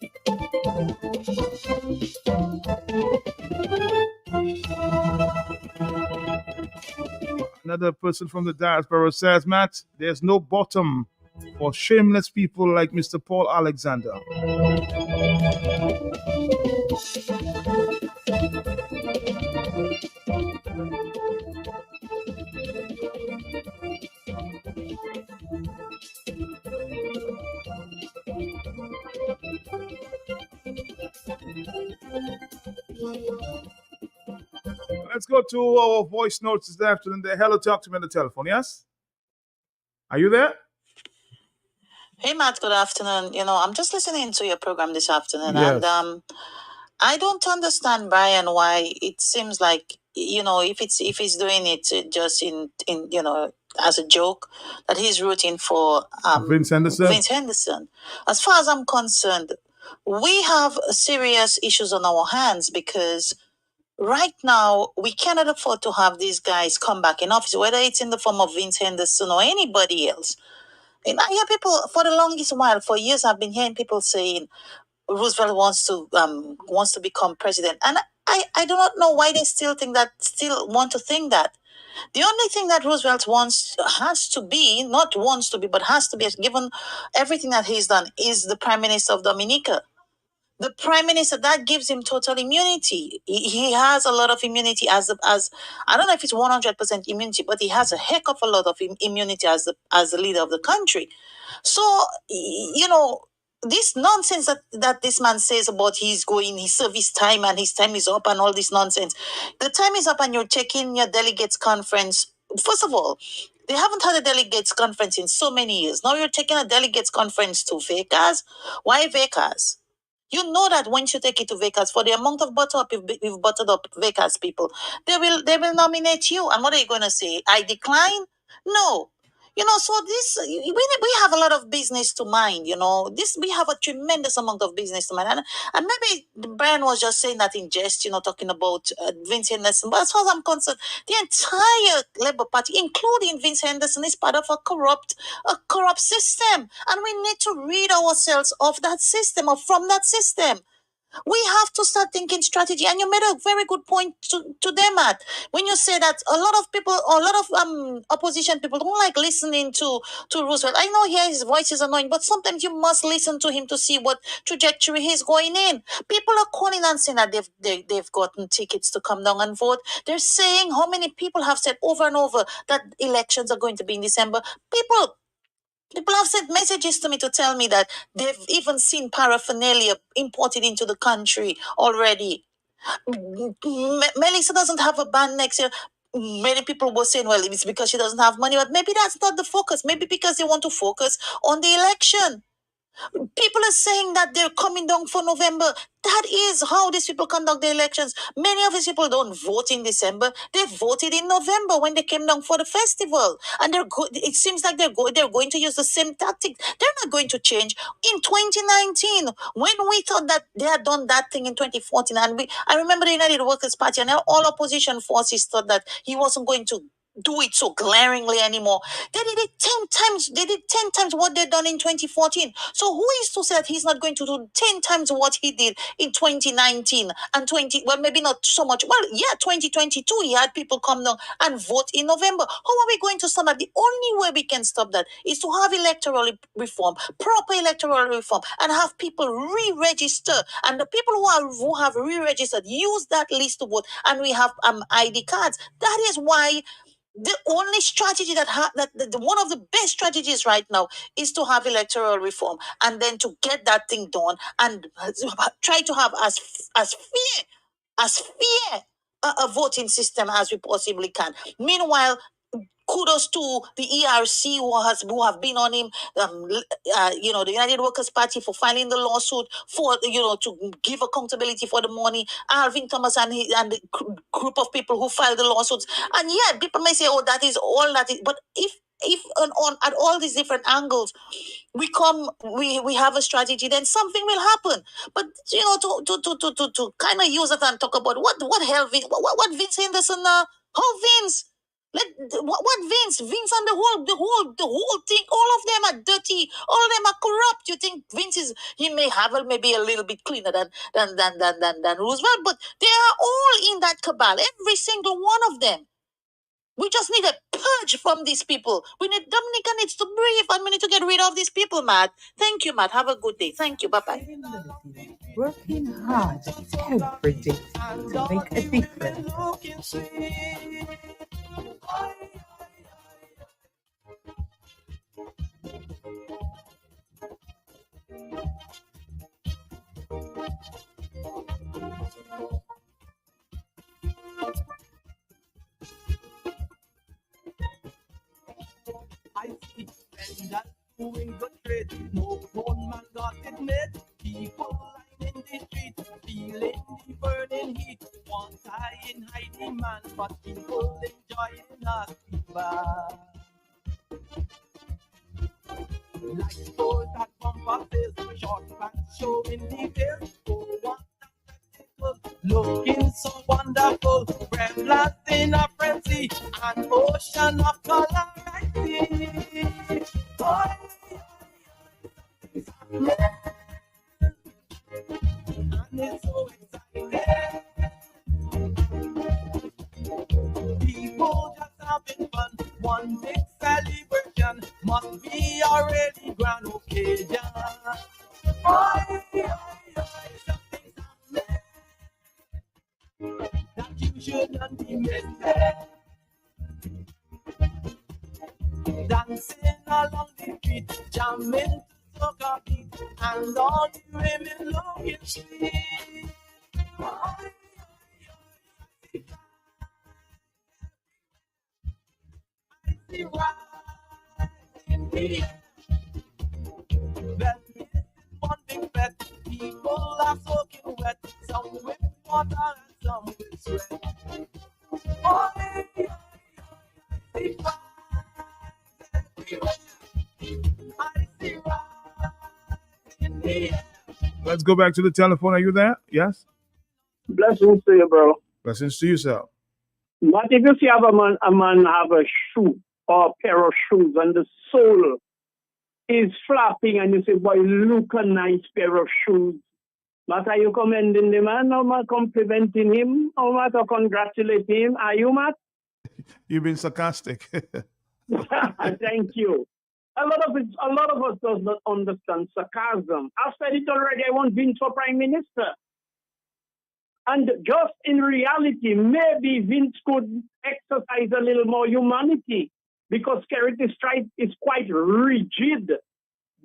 C: Another person from the diaspora says, Matt, there's no bottom for shameless people like Mr. Paul Alexander. Let's go to our voice notes this afternoon. Hello, talk to me on the telephone, yes? Are you there?
V: Hey, Matt, good afternoon. I'm just listening to your program this afternoon,
C: Yes.
V: and I don't understand, Brian, why it seems like, if he's doing it just in as a joke, that he's rooting for
C: Vince Henderson?
V: Vince Henderson. As far as I'm concerned, we have serious issues on our hands because right now, we cannot afford to have these guys come back in office, whether it's in the form of Vince Henderson or anybody else. And I hear people, for the longest while, for years, I've been hearing people saying Roosevelt wants to become president. And I do not know why they still want to think that. The only thing that Roosevelt has to be, given everything that he's done, is the Prime Minister of Dominica. The Prime Minister, that gives him total immunity. He has a lot of immunity as I don't know if it's 100% immunity, but he has a heck of a lot of immunity as the leader of the country. So, this nonsense that this man says about his service time and his time is up and all this nonsense. The time is up and you're checking your delegates conference. First of all, They haven't had a delegates conference in so many years. Now you're taking a delegates conference to Vegas. Why Vegas? You know that once you take it to Vegas, for the amount of butter up you've buttered up Vegas people, they will nominate you. And what are you going to say? I decline? No. So this we have a lot of business to mind. This we have a tremendous amount of business to mind, and maybe Brian was just saying that in jest, talking about Vince Henderson. But as far as I'm concerned, the entire Labour Party, including Vince Henderson, is part of a corrupt system, and we need to rid ourselves of that system or from that system. We have to start thinking strategy. And you made a very good point to them, Matt, when you say that a lot of people, a lot of opposition people don't like listening to Roosevelt. I know here his voice is annoying, but sometimes you must listen to him to see what trajectory he's going in. People are calling and saying that they've gotten tickets to come down and vote. They're saying how many people have said over and over that elections are going to be in December. People have sent messages to me to tell me that they've even seen paraphernalia imported into the country already. Melissa doesn't have a band next year. Many people were saying, well, it's because she doesn't have money, but maybe that's not the focus. Maybe because they want to focus on the election. People are saying that they're coming down for November. That is how these people conduct the elections. Many of these people don't vote in December. They voted in November when they came down for the festival. And it seems like they're going to use the same tactic. They're not going to change. In 2019, when we thought that they had done that thing in 2014, and I remember the United Workers' Party and all opposition forces thought that he wasn't going to do it so glaringly anymore. They did it 10 times. They did 10 times what they done in 2014. So who is to say that he's not going to do 10 times what he did in 2019 and well, maybe not so much. Well, yeah, 2022, he had people come down and vote in November. How are we going to stop that? The only way we can stop that is to have electoral reform, proper electoral reform, and have people re-register. And the people who have re-registered use that list to vote, and we have ID cards. That is why the only strategy one of the best strategies right now is to have electoral reform, and then to get that thing done and try to have as fair a voting system as we possibly can. Meanwhile, kudos to the ERC who have been on him, the United Workers' Party for filing the lawsuit for, to give accountability for the money. Alvin Thomas and the group of people who filed the lawsuits. And yeah, people may say, oh, that is all that is. But if at all these different angles, we have a strategy, then something will happen. But to kind of use it and talk about what hell what Vince Henderson how Vince. What Vince and the whole thing, all of them are dirty, all of them are corrupt. You think Vince he may have maybe a little bit cleaner than Roosevelt, but they are all in that cabal, every single one of them. We just need a purge from these people. Dominica needs to breathe, and we need to get rid of these people, Matt. Thank you, Matt. Have a good day. Thank you. Bye-bye.
A: Working hard every day to make a difference.
B: I see vendors doing good trade. No one man got it made. People lying in the street, feeling the burning heat. One guy in high demand, but people enjoying us fever. Like stores that bumper sales, short pants showing the face. Oh, what a spectacle, looking so wonderful. Revelers in a frenzy, an ocean of color I see. Boy, and it's so exciting. People just having fun, one big celebration must be a really grand occasion. Something's happening that you shouldn't be missing. Dancing along the street, jamming to soca beat, and all the women looking sweet. see rise in the air. That is one big bet. People are soaking wet, some with water and some with sweat. Oh, see rise everywhere. I see rise in the air.
C: Let's go back to the telephone. Are you there? Yes?
R: Blessings to you, bro.
C: Blessings to yourself.
R: What if you see a man have a shoe or a pair of shoes and the sole is flapping and you say, boy, look a nice pair of shoes. But are you commending the man or not complimenting him or not or congratulating him? Are you, Matt?
C: You've been sarcastic.
R: Thank you. A lot of us does not understand sarcasm. I've said it already. I want Vince for Prime Minister. And just in reality, maybe Vince could exercise a little more humanity because Security Strike is quite rigid,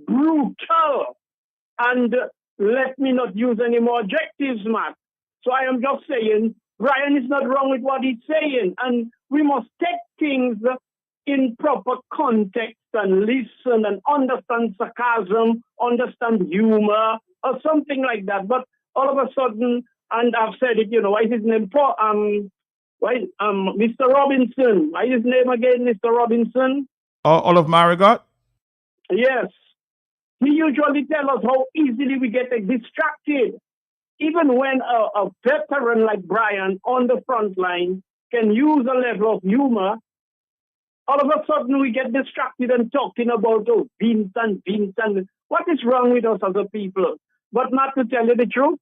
R: brutal, and let me not use any more adjectives, Matt. So I am just saying, Brian is not wrong with what he's saying, and we must take things in proper context and listen and understand sarcasm, understand humor, or something like that. But all of a sudden, and I've said it, why is his name Mr. Robinson? Why is his name again, Mr. Robinson?
C: Olive Marigot?
R: Yes. He usually tells us how easily we get distracted. Even when a veteran like Brian on the front line can use a level of humor, all of a sudden we get distracted and talking about, Vincent. What is wrong with us as a people? But not to tell you the truth,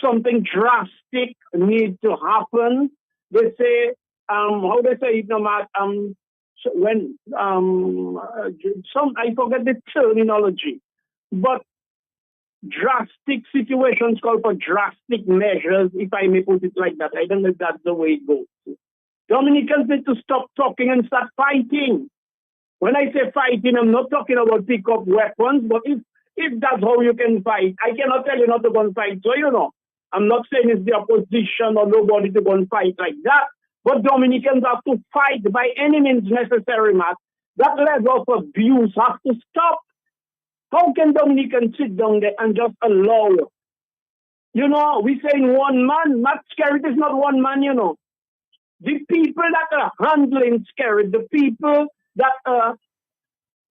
R: something drastic needs to happen. They say, how they say it, I forget the terminology, but drastic situations call for drastic measures, if I may put it like that. I don't know if that's the way it goes. Dominicans need to stop talking and start fighting. When I say fighting, I'm not talking about pick up weapons, but if that's how you can fight, I cannot tell you not to go and fight. So, I'm not saying it's the opposition or nobody to go and fight like that, but Dominicans have to fight by any means necessary, Matt. That level of abuse has to stop. How can Dominicans sit down there and just allow? We saying one man. Matt Skerritt is not one man, The people that are handling Skerritt, the people that are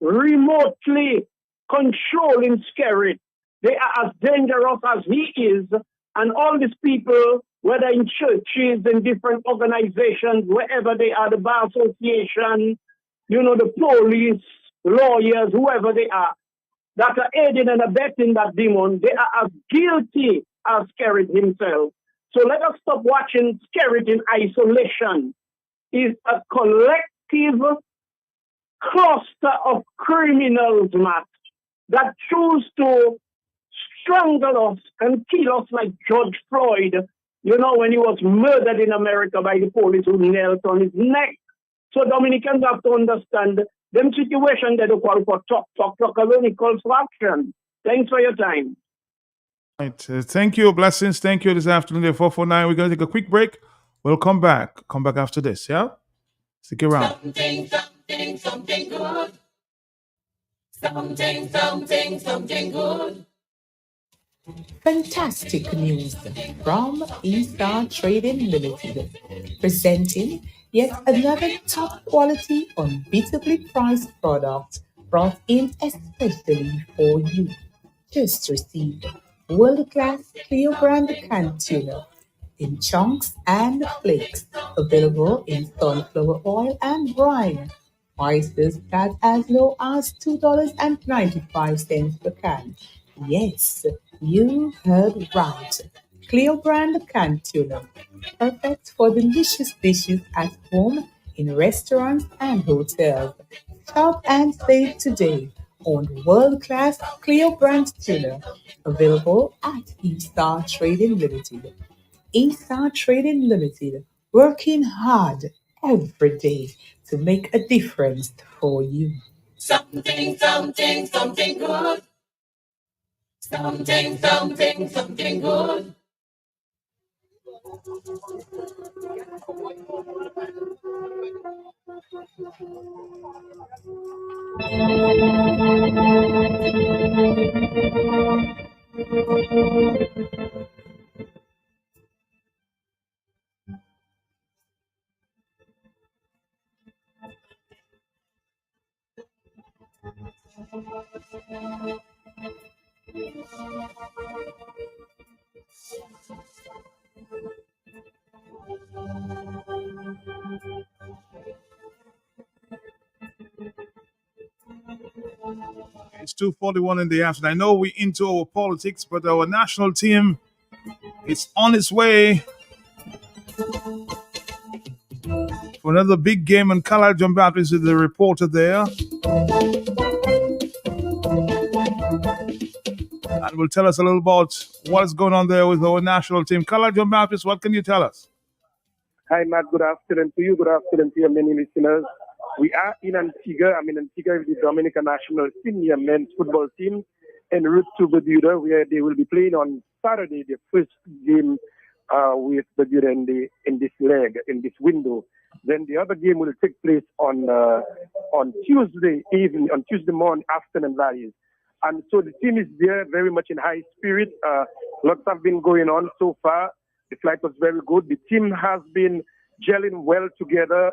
R: remotely controlling Skerritt, they are as dangerous as he is. And all these people, whether in churches, in different organizations, wherever they are, the bar association, the police, lawyers, whoever they are, that are aiding and abetting that demon, they are as guilty as Skerritt himself. So let us stop watching Skerritt in isolation. It's a collective cluster of criminals, Matt, that choose to strangle us and kill us like George Floyd, when he was murdered in America by the police who knelt on his neck. So Dominicans have to understand them situation they don't call for talk alone, it calls for action. Thanks for your time.
C: Right. Thank you. Blessings. Thank you this afternoon at 449. We're going to take a quick break. We'll come back. Come back after this, yeah? Stick around.
B: Something good. Something good.
A: Fantastic news from Eaststar Trading Limited, presenting yet another top quality, unbeatably priced product brought in especially for you. Just received world-class clear brand canned tuna in chunks and flakes, available in sunflower oil and brine. Prices start as low as $2.95 per can. Yes, you heard right. Cleo brand canned tuna. Perfect for delicious dishes at home, in restaurants and hotels. Shop and save today on world-class Cleo brand tuna. Available at Eaststar Trading Limited. Eaststar Trading Limited, working hard every day to make a difference for you.
B: Something good. Something good.
C: It's 2:41 in the afternoon. I know we're into our politics, but our national team is on its way for another big game, and Carlisle John Baptist is the reporter there. And will tell us a little about what is going on there with our national team. Carlisle John Baptist, what can you tell us?
H: Hi, Matt. Good afternoon to you. Good afternoon to your many listeners. We are in Antigua. I'm in Antigua with the Dominican national senior men's football team en route to Bermuda, where they will be playing on Saturday, the first game with Bermuda in this leg, in this window. Then the other game will take place on Tuesday evening, on Tuesday morning, afternoon values. And so the team is there very much in high spirit. Lots have been going on so far. The flight was very good. The team has been gelling well together.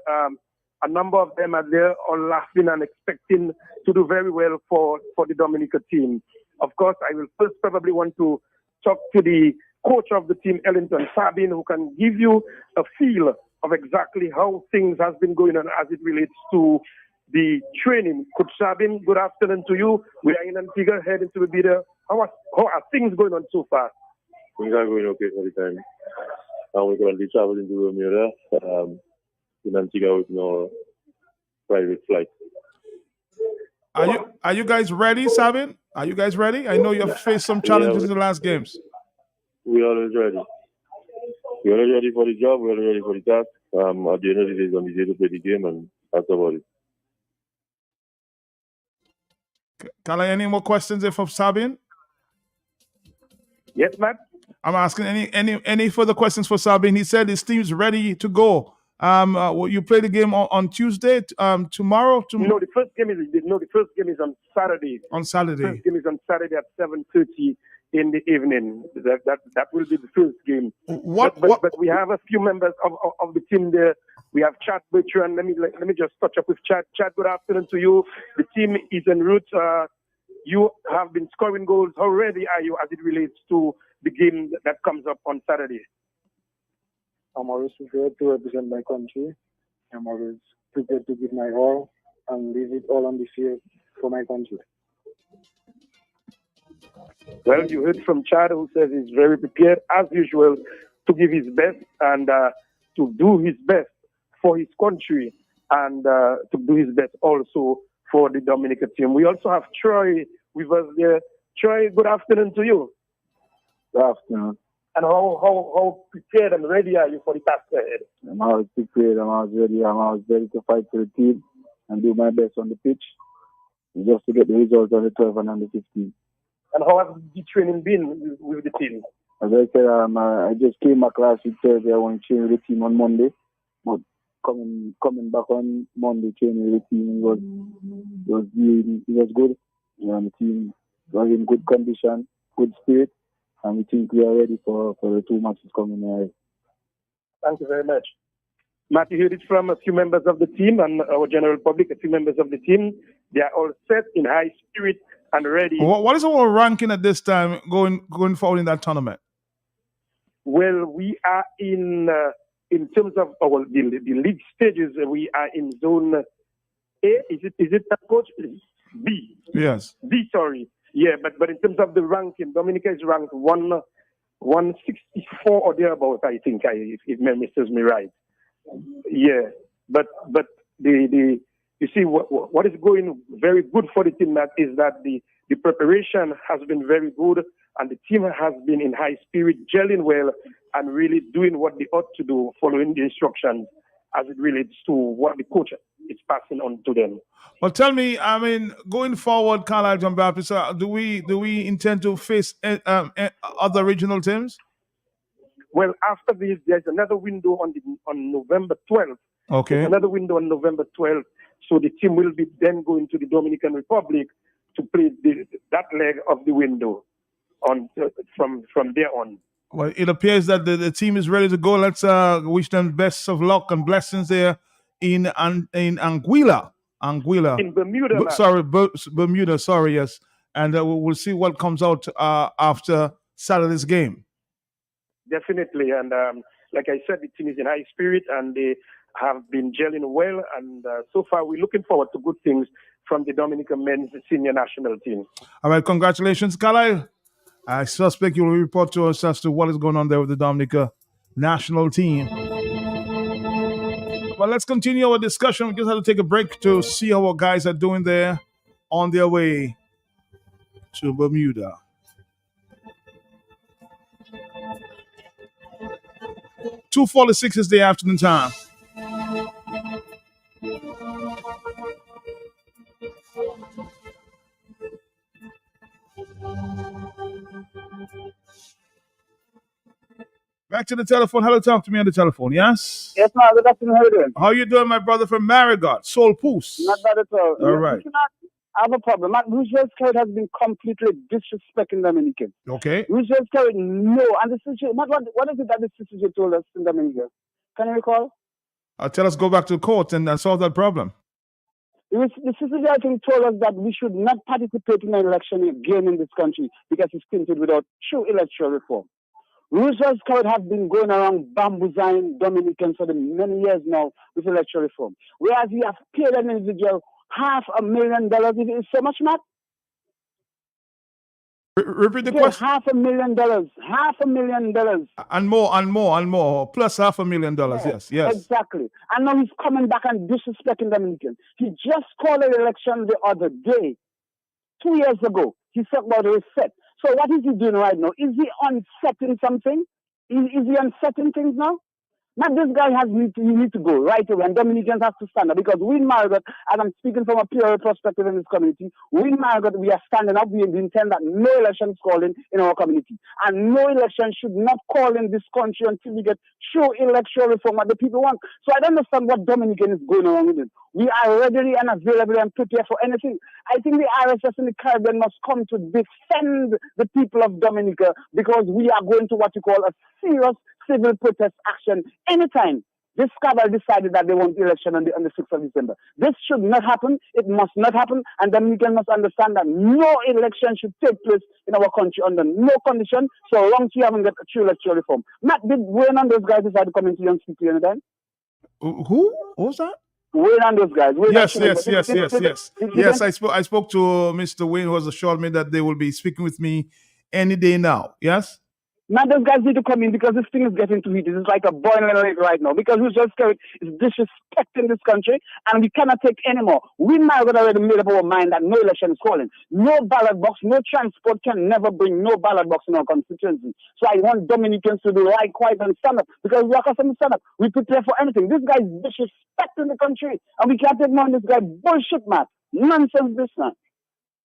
H: A number of them are there all laughing and expecting to do very well for the Dominica team. Of course, I will first probably want to talk to the coach of the team, Ellington Sabin, who can give you a feel of exactly how things has been going on as it relates to the training. Coach Sabin, good afternoon to you. We are in Antigua, heading to Bermuda. How are things going on so far?
J: Things are going okay for the time. We're currently traveling to Bermuda in Antigua with no private flight.
C: Are you guys ready, Sabin? Are you guys ready? I know you have faced some challenges in the last games.
J: We're always ready. We're always ready for the job. We're always ready for the task. At the end of the day, it's going to be there to play the game, and that's about it.
C: Kala, any more questions for Sabin?
H: Yes, Matt.
C: I'm asking any further questions for Sabin. He said his team's ready to go. Will you play the game on Tuesday? Tomorrow?
H: No, the first game is on Saturday.
C: On Saturday.
H: The first game is on Saturday at 7:30 in the evening. That will be the first game. But we have a few members of the team there. We have Chad Bertrand. Let me just touch up with Chad. Chad, good afternoon to you. The team is en route. You have been scoring goals. How ready are you as it relates to the game that comes up on Saturday?
W: I'm always prepared to represent my country. I'm always prepared to give my all and leave it all on the field for my country.
H: Well, you heard from Chad, who says he's very prepared, as usual, to give his best and to do his best for his country and to do his best also for the Dominican team. We also have Troy with us there. Troy, good afternoon to you.
W: Good afternoon.
H: And how prepared and ready are you for the task ahead?
W: I'm always prepared. I'm always ready. I'm always ready to fight for the team and do my best on the pitch just to get the results on the 12 and on the 15.
H: And how has the training been with the team?
W: As I said, I just came back last week Thursday. I went to train with the team on Monday. But coming back on Monday, training with the team was good. The team was in good condition, good spirit. And we think we are ready for the 2 matches coming ahead.
H: Thank you very much. Matt, you heard it from a few members of the team and our general public, a few members of the team. They are all set in high spirit and ready.
C: What is our ranking at this time going forward in that tournament?
H: Well, we are in terms of the league stages, we are in zone A. Is it that, coach? B.
C: Yes.
H: B, sorry. Yeah, but in terms of the ranking, Dominica is ranked 164 or thereabouts, I think, if memory serves me right. Yeah, but you see what is going very good for the team, that is that the preparation has been very good and the team has been in high spirit, gelling well and really doing what they ought to do, following the instructions as it relates to what the coach is passing on to them.
C: Well, tell me, going forward, Carlisle John Baptist, do we intend to face other regional teams?
H: Well, after this, there's another window on November 12th.
C: Okay.
H: There's another window on November 12th. So the team will be then going to the Dominican Republic to play that leg of the window from there on.
C: Well, it appears that the team is ready to go. Let's wish them best of luck and blessings there in Anguilla.
H: In Bermuda.
C: Bermuda. Sorry, yes. And we'll see what comes out after Saturday's game.
H: Definitely. And like I said, the team is in high spirit and they have been gelling well. And so far, we're looking forward to good things from the Dominican men's senior national team.
C: All right. Congratulations, Carlisle. I suspect you will report to us as to what is going on there with the Dominica national team. Well, let's continue our discussion. We just have to take a break to see how our guys are doing there on their way to Bermuda. .246 is the afternoon time. Back to the telephone. Hello, talk to me on the telephone. Yes?
D: Yes, ma'am. Good afternoon. How are you doing?
C: How you doing, my brother from Marigot? Soul Poos.
D: Not bad at all.
C: All right.
D: I have a problem. Roosevelt Scout has been completely disrespecting Dominicans.
C: Okay.
D: Roosevelt Scout, no. And the CCJ, what is it that the CCJ told us in Dominica? Can you recall?
C: Tell us go back to the court and solve that problem.
D: The CCJ, I think, told us that we should not participate in an election again in this country because it's tinted without true electoral reform. Roosevelt Scout have been going around bamboozling Dominicans for many years now with electoral reform. Whereas we have paid an individual $500,000. Is so much, Matt?
C: Repeat the question.
D: $500,000. $500,000.
C: And more. Plus $500,000. Yes.
D: Exactly. And now he's coming back and disrespecting Dominicans. He just called an election the other day, 2 years ago. He talked about a reset. So what is he doing right now? Is he unsetting something? Is he unsetting things now? Now this guy need to go right away, and Dominicans have to stand up because we in Marigot, and I'm speaking from a pure perspective in this community, we in Marigot, we are standing up. We intend that no election is calling in our community, and no election should not call in this country until we get true electoral reform that the people want. So I don't understand what Dominican is going on with it. We are ready and available and prepared for anything. I think the RSS in the Caribbean must come to defend the people of Dominica because we are going to what you call a serious civil protest action anytime this cabal decided that they want the election on the 6th of December. This should not happen. It must not happen. And Dominicans must understand that no election should take place in our country under no condition so long as we haven't got a true electoral reform. Matt, did Wayne and those guys decide to come into and speak to you anytime?
C: Who? What was that?
D: Wayne and those guys.
C: Yes, I spoke to Mr. Wayne, who has assured me that they will be speaking with me any day now. Yes?
D: Now those guys need to come in because this thing is getting too heated. It's like a boiling lake right now because Roosevelt Scout is disrespecting this country and we cannot take anymore. We might have already made up our mind that no election is calling. No ballot box, no transport can never bring no ballot box in our constituency. So I want Dominicans to be right, quiet and stand up because we are accustomed to stand up. We prepare for anything. This guy is disrespecting the country and we can't take more on this guy. Bullshit, man. Nonsense, this man.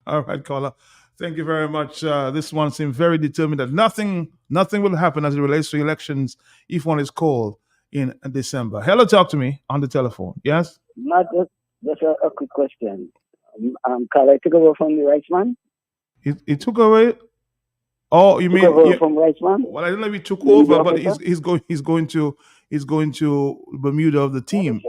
C: All right, caller. Thank you very much. This one seems very determined that nothing will happen as it relates to elections if one is called in December. Hello, talk to me on the telephone. Yes?
W: Matt, just a quick question. Carl, I took over from the Reichsman.
C: He took away? Oh, you mean
W: from Reichsman?
C: Well, I don't know if he took over, but he's going to Bermuda of the team.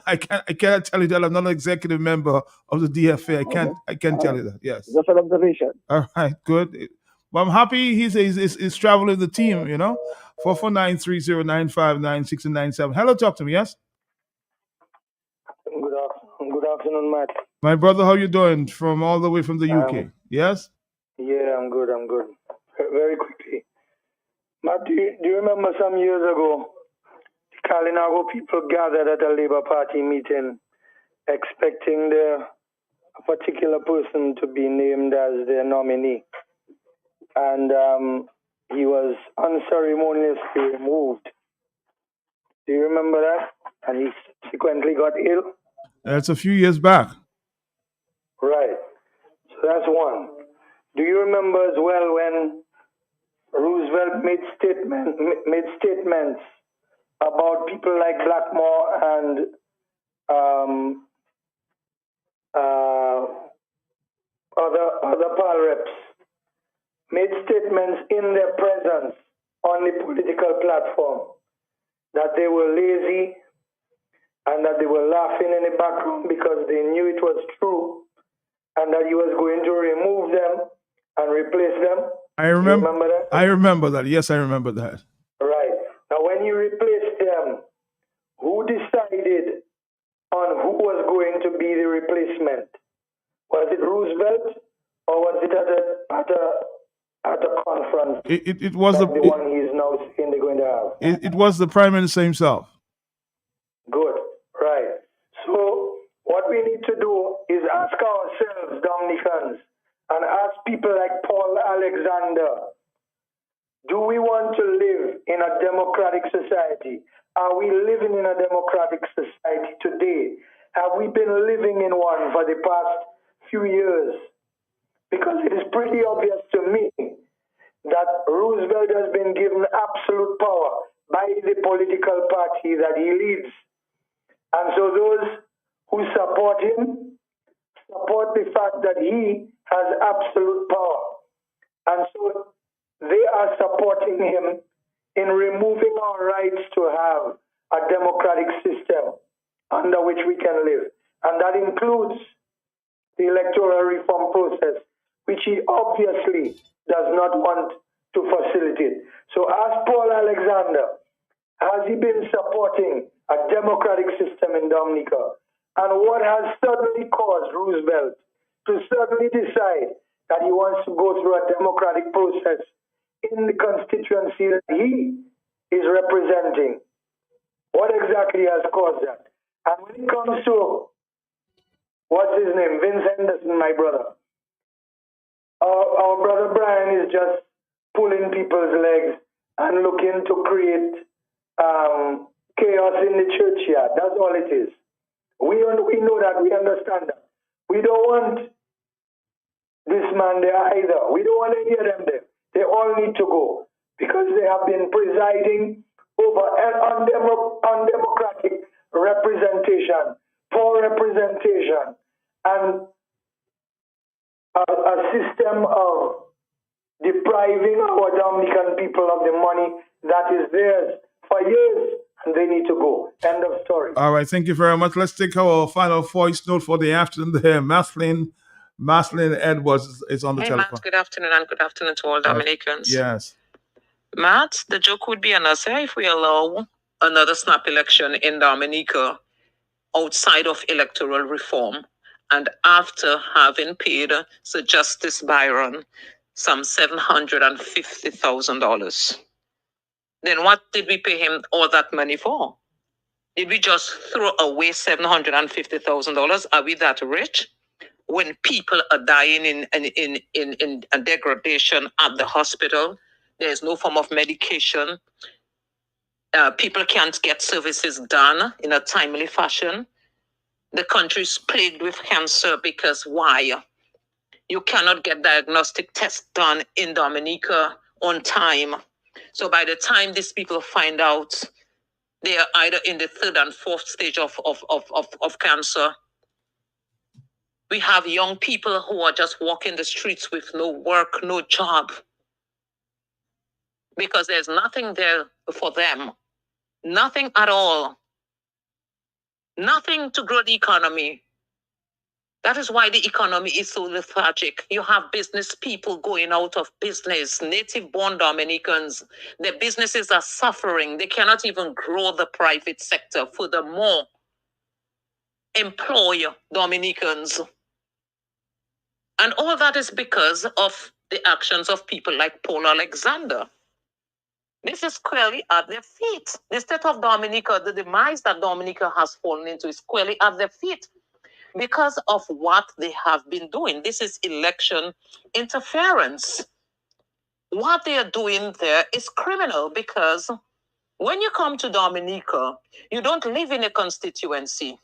C: I cannot tell you that. I'm not an executive member of the DFA. I can't tell you that. Yes.
W: Just an observation.
C: All right, good. Well, I'm happy he's traveling with the team, 449-3095-9697. Hello, talk to me, yes?
E: Good afternoon, Matt.
C: My brother, how you doing? From all the way from the UK, yes?
E: Yeah, I'm good. Very quickly. Matt, do you remember some years ago, Kalinago people gathered at a Labour Party meeting expecting a particular person to be named as their nominee. And he was unceremoniously removed. Do you remember that? And he subsequently got ill?
C: That's a few years back.
E: Right. So that's one. Do you remember as well when Roosevelt made statements about people like Blackmore and other PAL reps, made statements in their presence on the political platform that they were lazy and that they were laughing in the background because they knew it was true, and that he was going to remove them and replace them.
C: I remember.
E: You remember that?
C: I remember that. Yes, I remember that.
E: Right. Now, when he replaced them, who decided on who was going to be the replacement? Was it Roosevelt, or was it at a conference?
C: It was
E: like the one he's now saying they're going to have.
C: It was the Prime Minister himself.
E: Good. Right. So what we need to do is ask ourselves, Dominicans, and ask people like Paul Alexander, do we want to live in a democratic society? Are we living in a democratic society today? Have we been living in one for the past few years? Because it is pretty obvious to me that Roosevelt has been given absolute power by the political party that he leads. And so those who support him support the fact that he has absolute power. And so they are supporting him in removing our rights to have a democratic system under which we can live. And that includes the electoral reform process, which he obviously does not want to facilitate. So ask Paul Alexander, has he been supporting a democratic system in Dominica? And what has suddenly caused Roosevelt to suddenly decide that he wants to go through a democratic process in the constituency that he is representing? What exactly has caused that? And when it comes to, what's his name, Vince Henderson, my brother, our brother Brian is just pulling people's legs and looking to create chaos in the churchyard. That's all it is. We know that, we understand that. We don't want this man there either. We don't want any of them there. They all need to go because they have been presiding over an undemocratic representation, poor representation, and a system of depriving our Dominican people of the money that is theirs for years, and they need to go. End of story.
C: All right, thank you very much. Let's take our final voice note for the afternoon there. Maslin Edwards is on the telephone.
F: Matt, good afternoon, and good afternoon to all Dominicans.
C: Yes.
F: Matt, the joke would be on us if we allow another snap election in Dominica outside of electoral reform, and after having paid Sir Justice Byron some $750,000. Then what did we pay him all that money for? Did we just throw away $750,000? Are we that rich? When people are dying in a degradation at the hospital, there's no form of medication. People can't get services done in a timely fashion. The country is plagued with cancer because why? You cannot get diagnostic tests done in Dominica on time. So by the time these people find out, they are either in the third and fourth stage of cancer. We have young people who are just walking the streets with no work, no job, because there's nothing there for them. Nothing at all. Nothing to grow the economy. That is why the economy is so lethargic. You have business people going out of business, native-born Dominicans. Their businesses are suffering. They cannot even grow the private sector. Furthermore, employ Dominicans. And all that is because of the actions of people like Paul Alexander. This is squarely at their feet. The state of Dominica, the demise that Dominica has fallen into is squarely at their feet because of what they have been doing. This is election interference. What they are doing there is criminal because when you come to Dominica, you don't live in a constituency.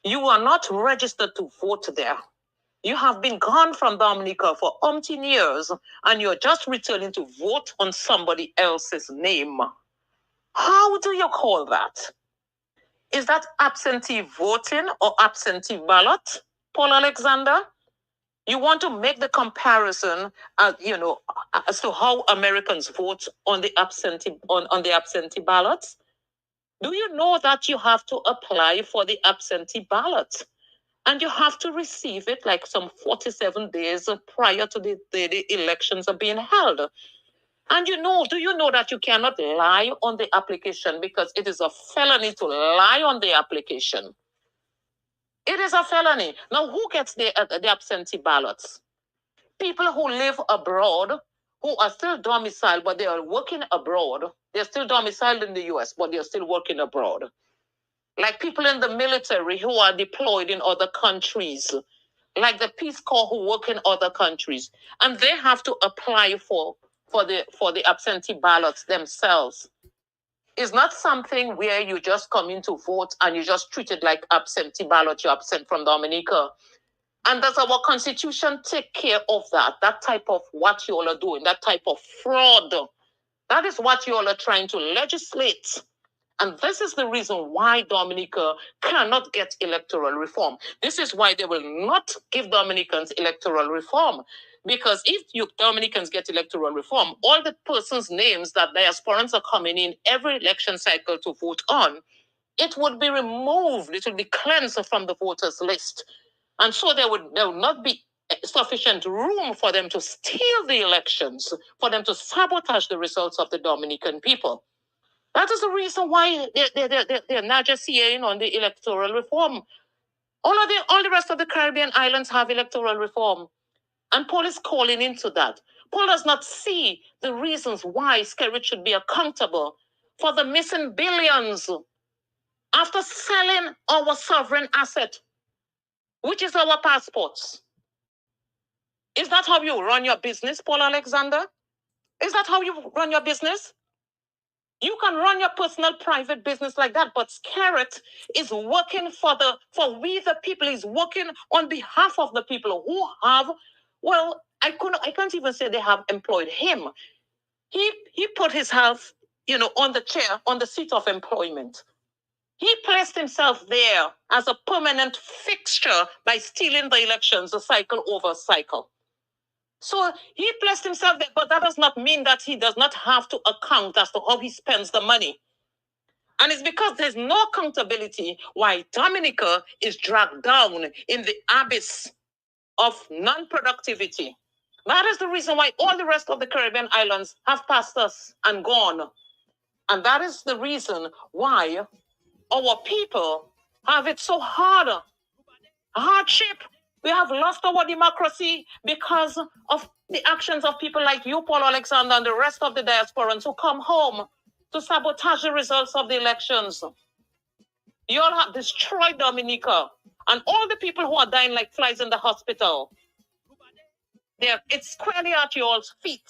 F: You are not registered to vote there. You have been gone from Dominica for umpteen years, and you're just returning to vote on somebody else's name. How do you call that? Is that absentee voting or absentee ballot, Paul Alexander? You want to make the comparison, as to how Americans vote on the absentee ballots? Do you know that you have to apply for the absentee ballot? And you have to receive it like some 47 days prior to the elections are being held. And do you know that you cannot lie on the application because it is a felony to lie on the application? It is a felony. Now, who gets the absentee ballots? People who live abroad, who are still domiciled, but they are working abroad. They're still domiciled in the US, but they're still working abroad. Like people in the military who are deployed in other countries, like the Peace Corps who work in other countries, and they have to apply for the absentee ballots themselves. It's not something where you just come in to vote and you just treat it like absentee ballot, you're absent from Dominica. And does our constitution take care of that? That type of what you all are doing, that type of fraud. That is what you all are trying to legislate. And this is the reason why Dominica cannot get electoral reform. This is why they will not give Dominicans electoral reform. Because if you Dominicans get electoral reform, all the persons' names that diasporans are coming in every election cycle to vote on, it would be removed. It would be cleansed from the voters list. And so there would not be sufficient room for them to steal the elections, for them to sabotage the results of the Dominican people. That is the reason why they're not just here on the electoral reform. All the rest of the Caribbean islands have electoral reform. And Paul is calling into that. Paul does not see the reasons why Skerrit should be accountable for the missing billions after selling our sovereign asset, which is our passports. Is that how you run your business, Paul Alexander? Is that how you run your business? You can run your personal private business like that, but Skerrit is working for we the people. He's working on behalf of the people who have, well, I can't even say they have employed him. He put his health, on the chair, on the seat of employment. He placed himself there as a permanent fixture by stealing the elections, a cycle over cycle. So he placed himself there, but that does not mean that he does not have to account as to how he spends the money. And it's because there's no accountability why Dominica is dragged down in the abyss of non-productivity. That is the reason why all the rest of the Caribbean islands have passed us and gone. And that is the reason why our people have it so hard. Hardship. We have lost our democracy because of the actions of people like you, Paul Alexander, and the rest of the diasporans who come home to sabotage the results of the elections. You all have destroyed Dominica, and all the people who are dying like flies in the hospital. It's squarely at your all's feet.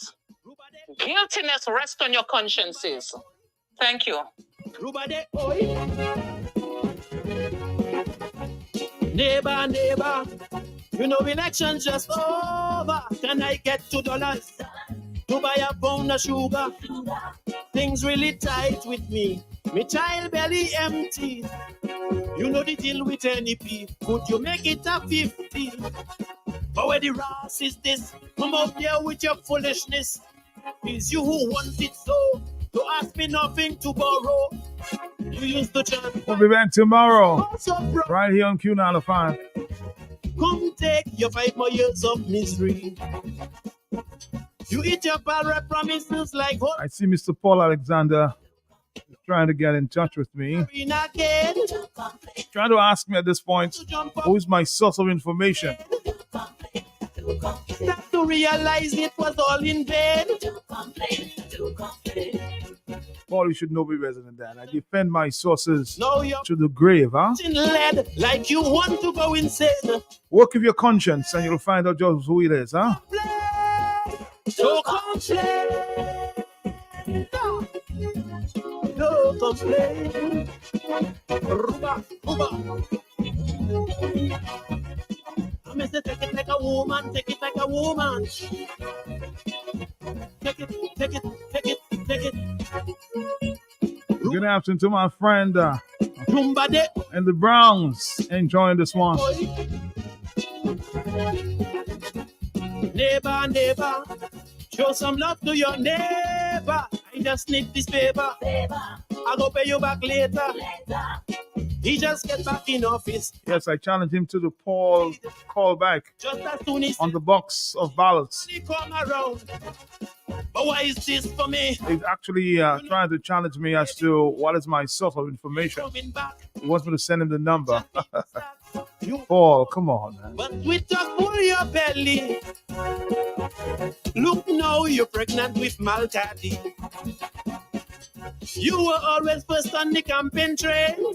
F: Guiltiness rests on your consciences. Thank you.
B: Neighbor, neighbor, elections just over. Can I get $2 to buy a pound of sugar? Things really tight with me. Me child belly empty. You know the deal with NEP. Could you make it a 50? But where the Ross is this? Come up here with your foolishness. It's you who want it so. Don't ask me nothing to borrow. You used to chat.
C: We'll be back tomorrow. Right here on Q95.
B: Come take your 5 more years of misery. You eat your parrot promises like what?
C: I see Mr. Paul Alexander trying to get in touch with me. Trying to ask me at this point, who is my source of information?
B: Start to realize it was all in vain.
C: Paul, you should know me better than that. I defend my sources to the grave, huh?
B: Led like you want to go insane.
C: Work with your conscience and you'll find out just who it is, huh?
B: So complain. No complain. Ruba, ruba. me say take it like a woman, take it like a woman. Take it, take it, take it, take it.
C: Good afternoon to my friend in the Bronx, enjoying this one.
B: Neighbor, neighbor, show some love to your neighbor. I just need this paper. I'll go pay you back later. He just get back in office.
C: Yes, I challenge him to the poll call back
B: Just as soon as
C: on the box of ballots.
B: he come around. But why is this for me?
C: He's actually trying to challenge me as to what is my source of information. He wants me to send him the number. Paul, come on, man.
B: But with a full your belly. Look now, you're pregnant with Maltadi. You were always first on the campaign trail.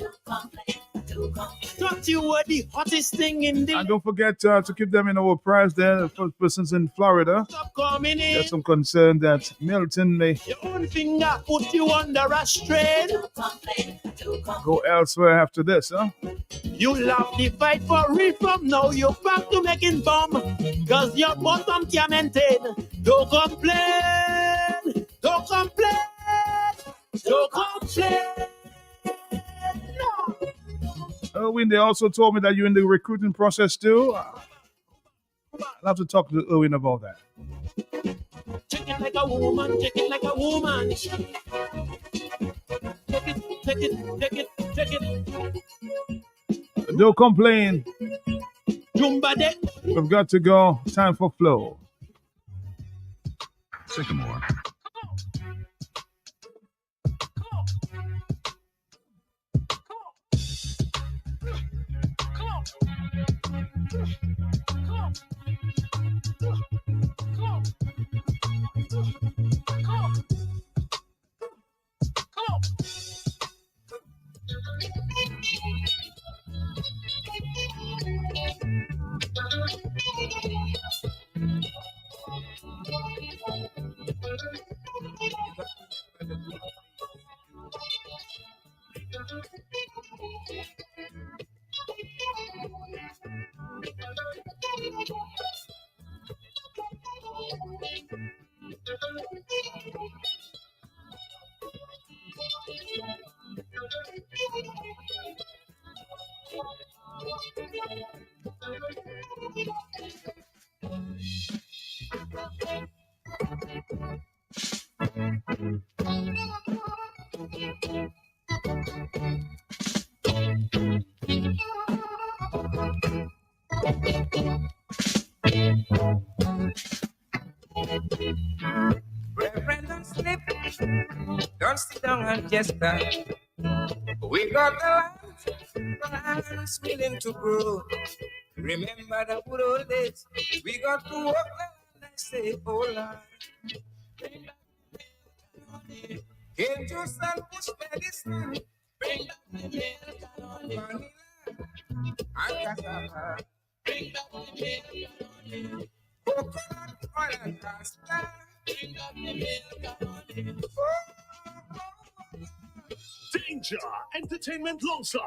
B: Thought you were the hottest thing in the...
C: And don't forget to keep them in our prayers there. The first persons in Florida. There's some concern that Milton may
B: Your own finger put you under a strain.
C: go elsewhere after this, huh?
B: You love the fight for reform. Now you're back to making bomb. Cause your bottom can't maintain. Don't complain. Don't complain. Don't complain. No.
C: Erwin, they also told me that you're in the recruiting process too. I'll have to talk to Erwin about that.
B: Check it like a woman, check it like a woman. Take it, take it, take it, take it.
C: Don't complain.
B: Jumba de.
C: We've got to go. Time for flow.
L: Sycamore.
M: Reverend, don't slip. Don't sit down and just cry. We got the land's willing to grow. Remember the good old days. We got to walk the land and say, oh Lord. Came to sun, push medicine. Bring back the milk and honey. And cassava. Bring back the milk and honey. Coconut oil and castor. Bring back the milk and honey.
G: Danger Entertainment Longside.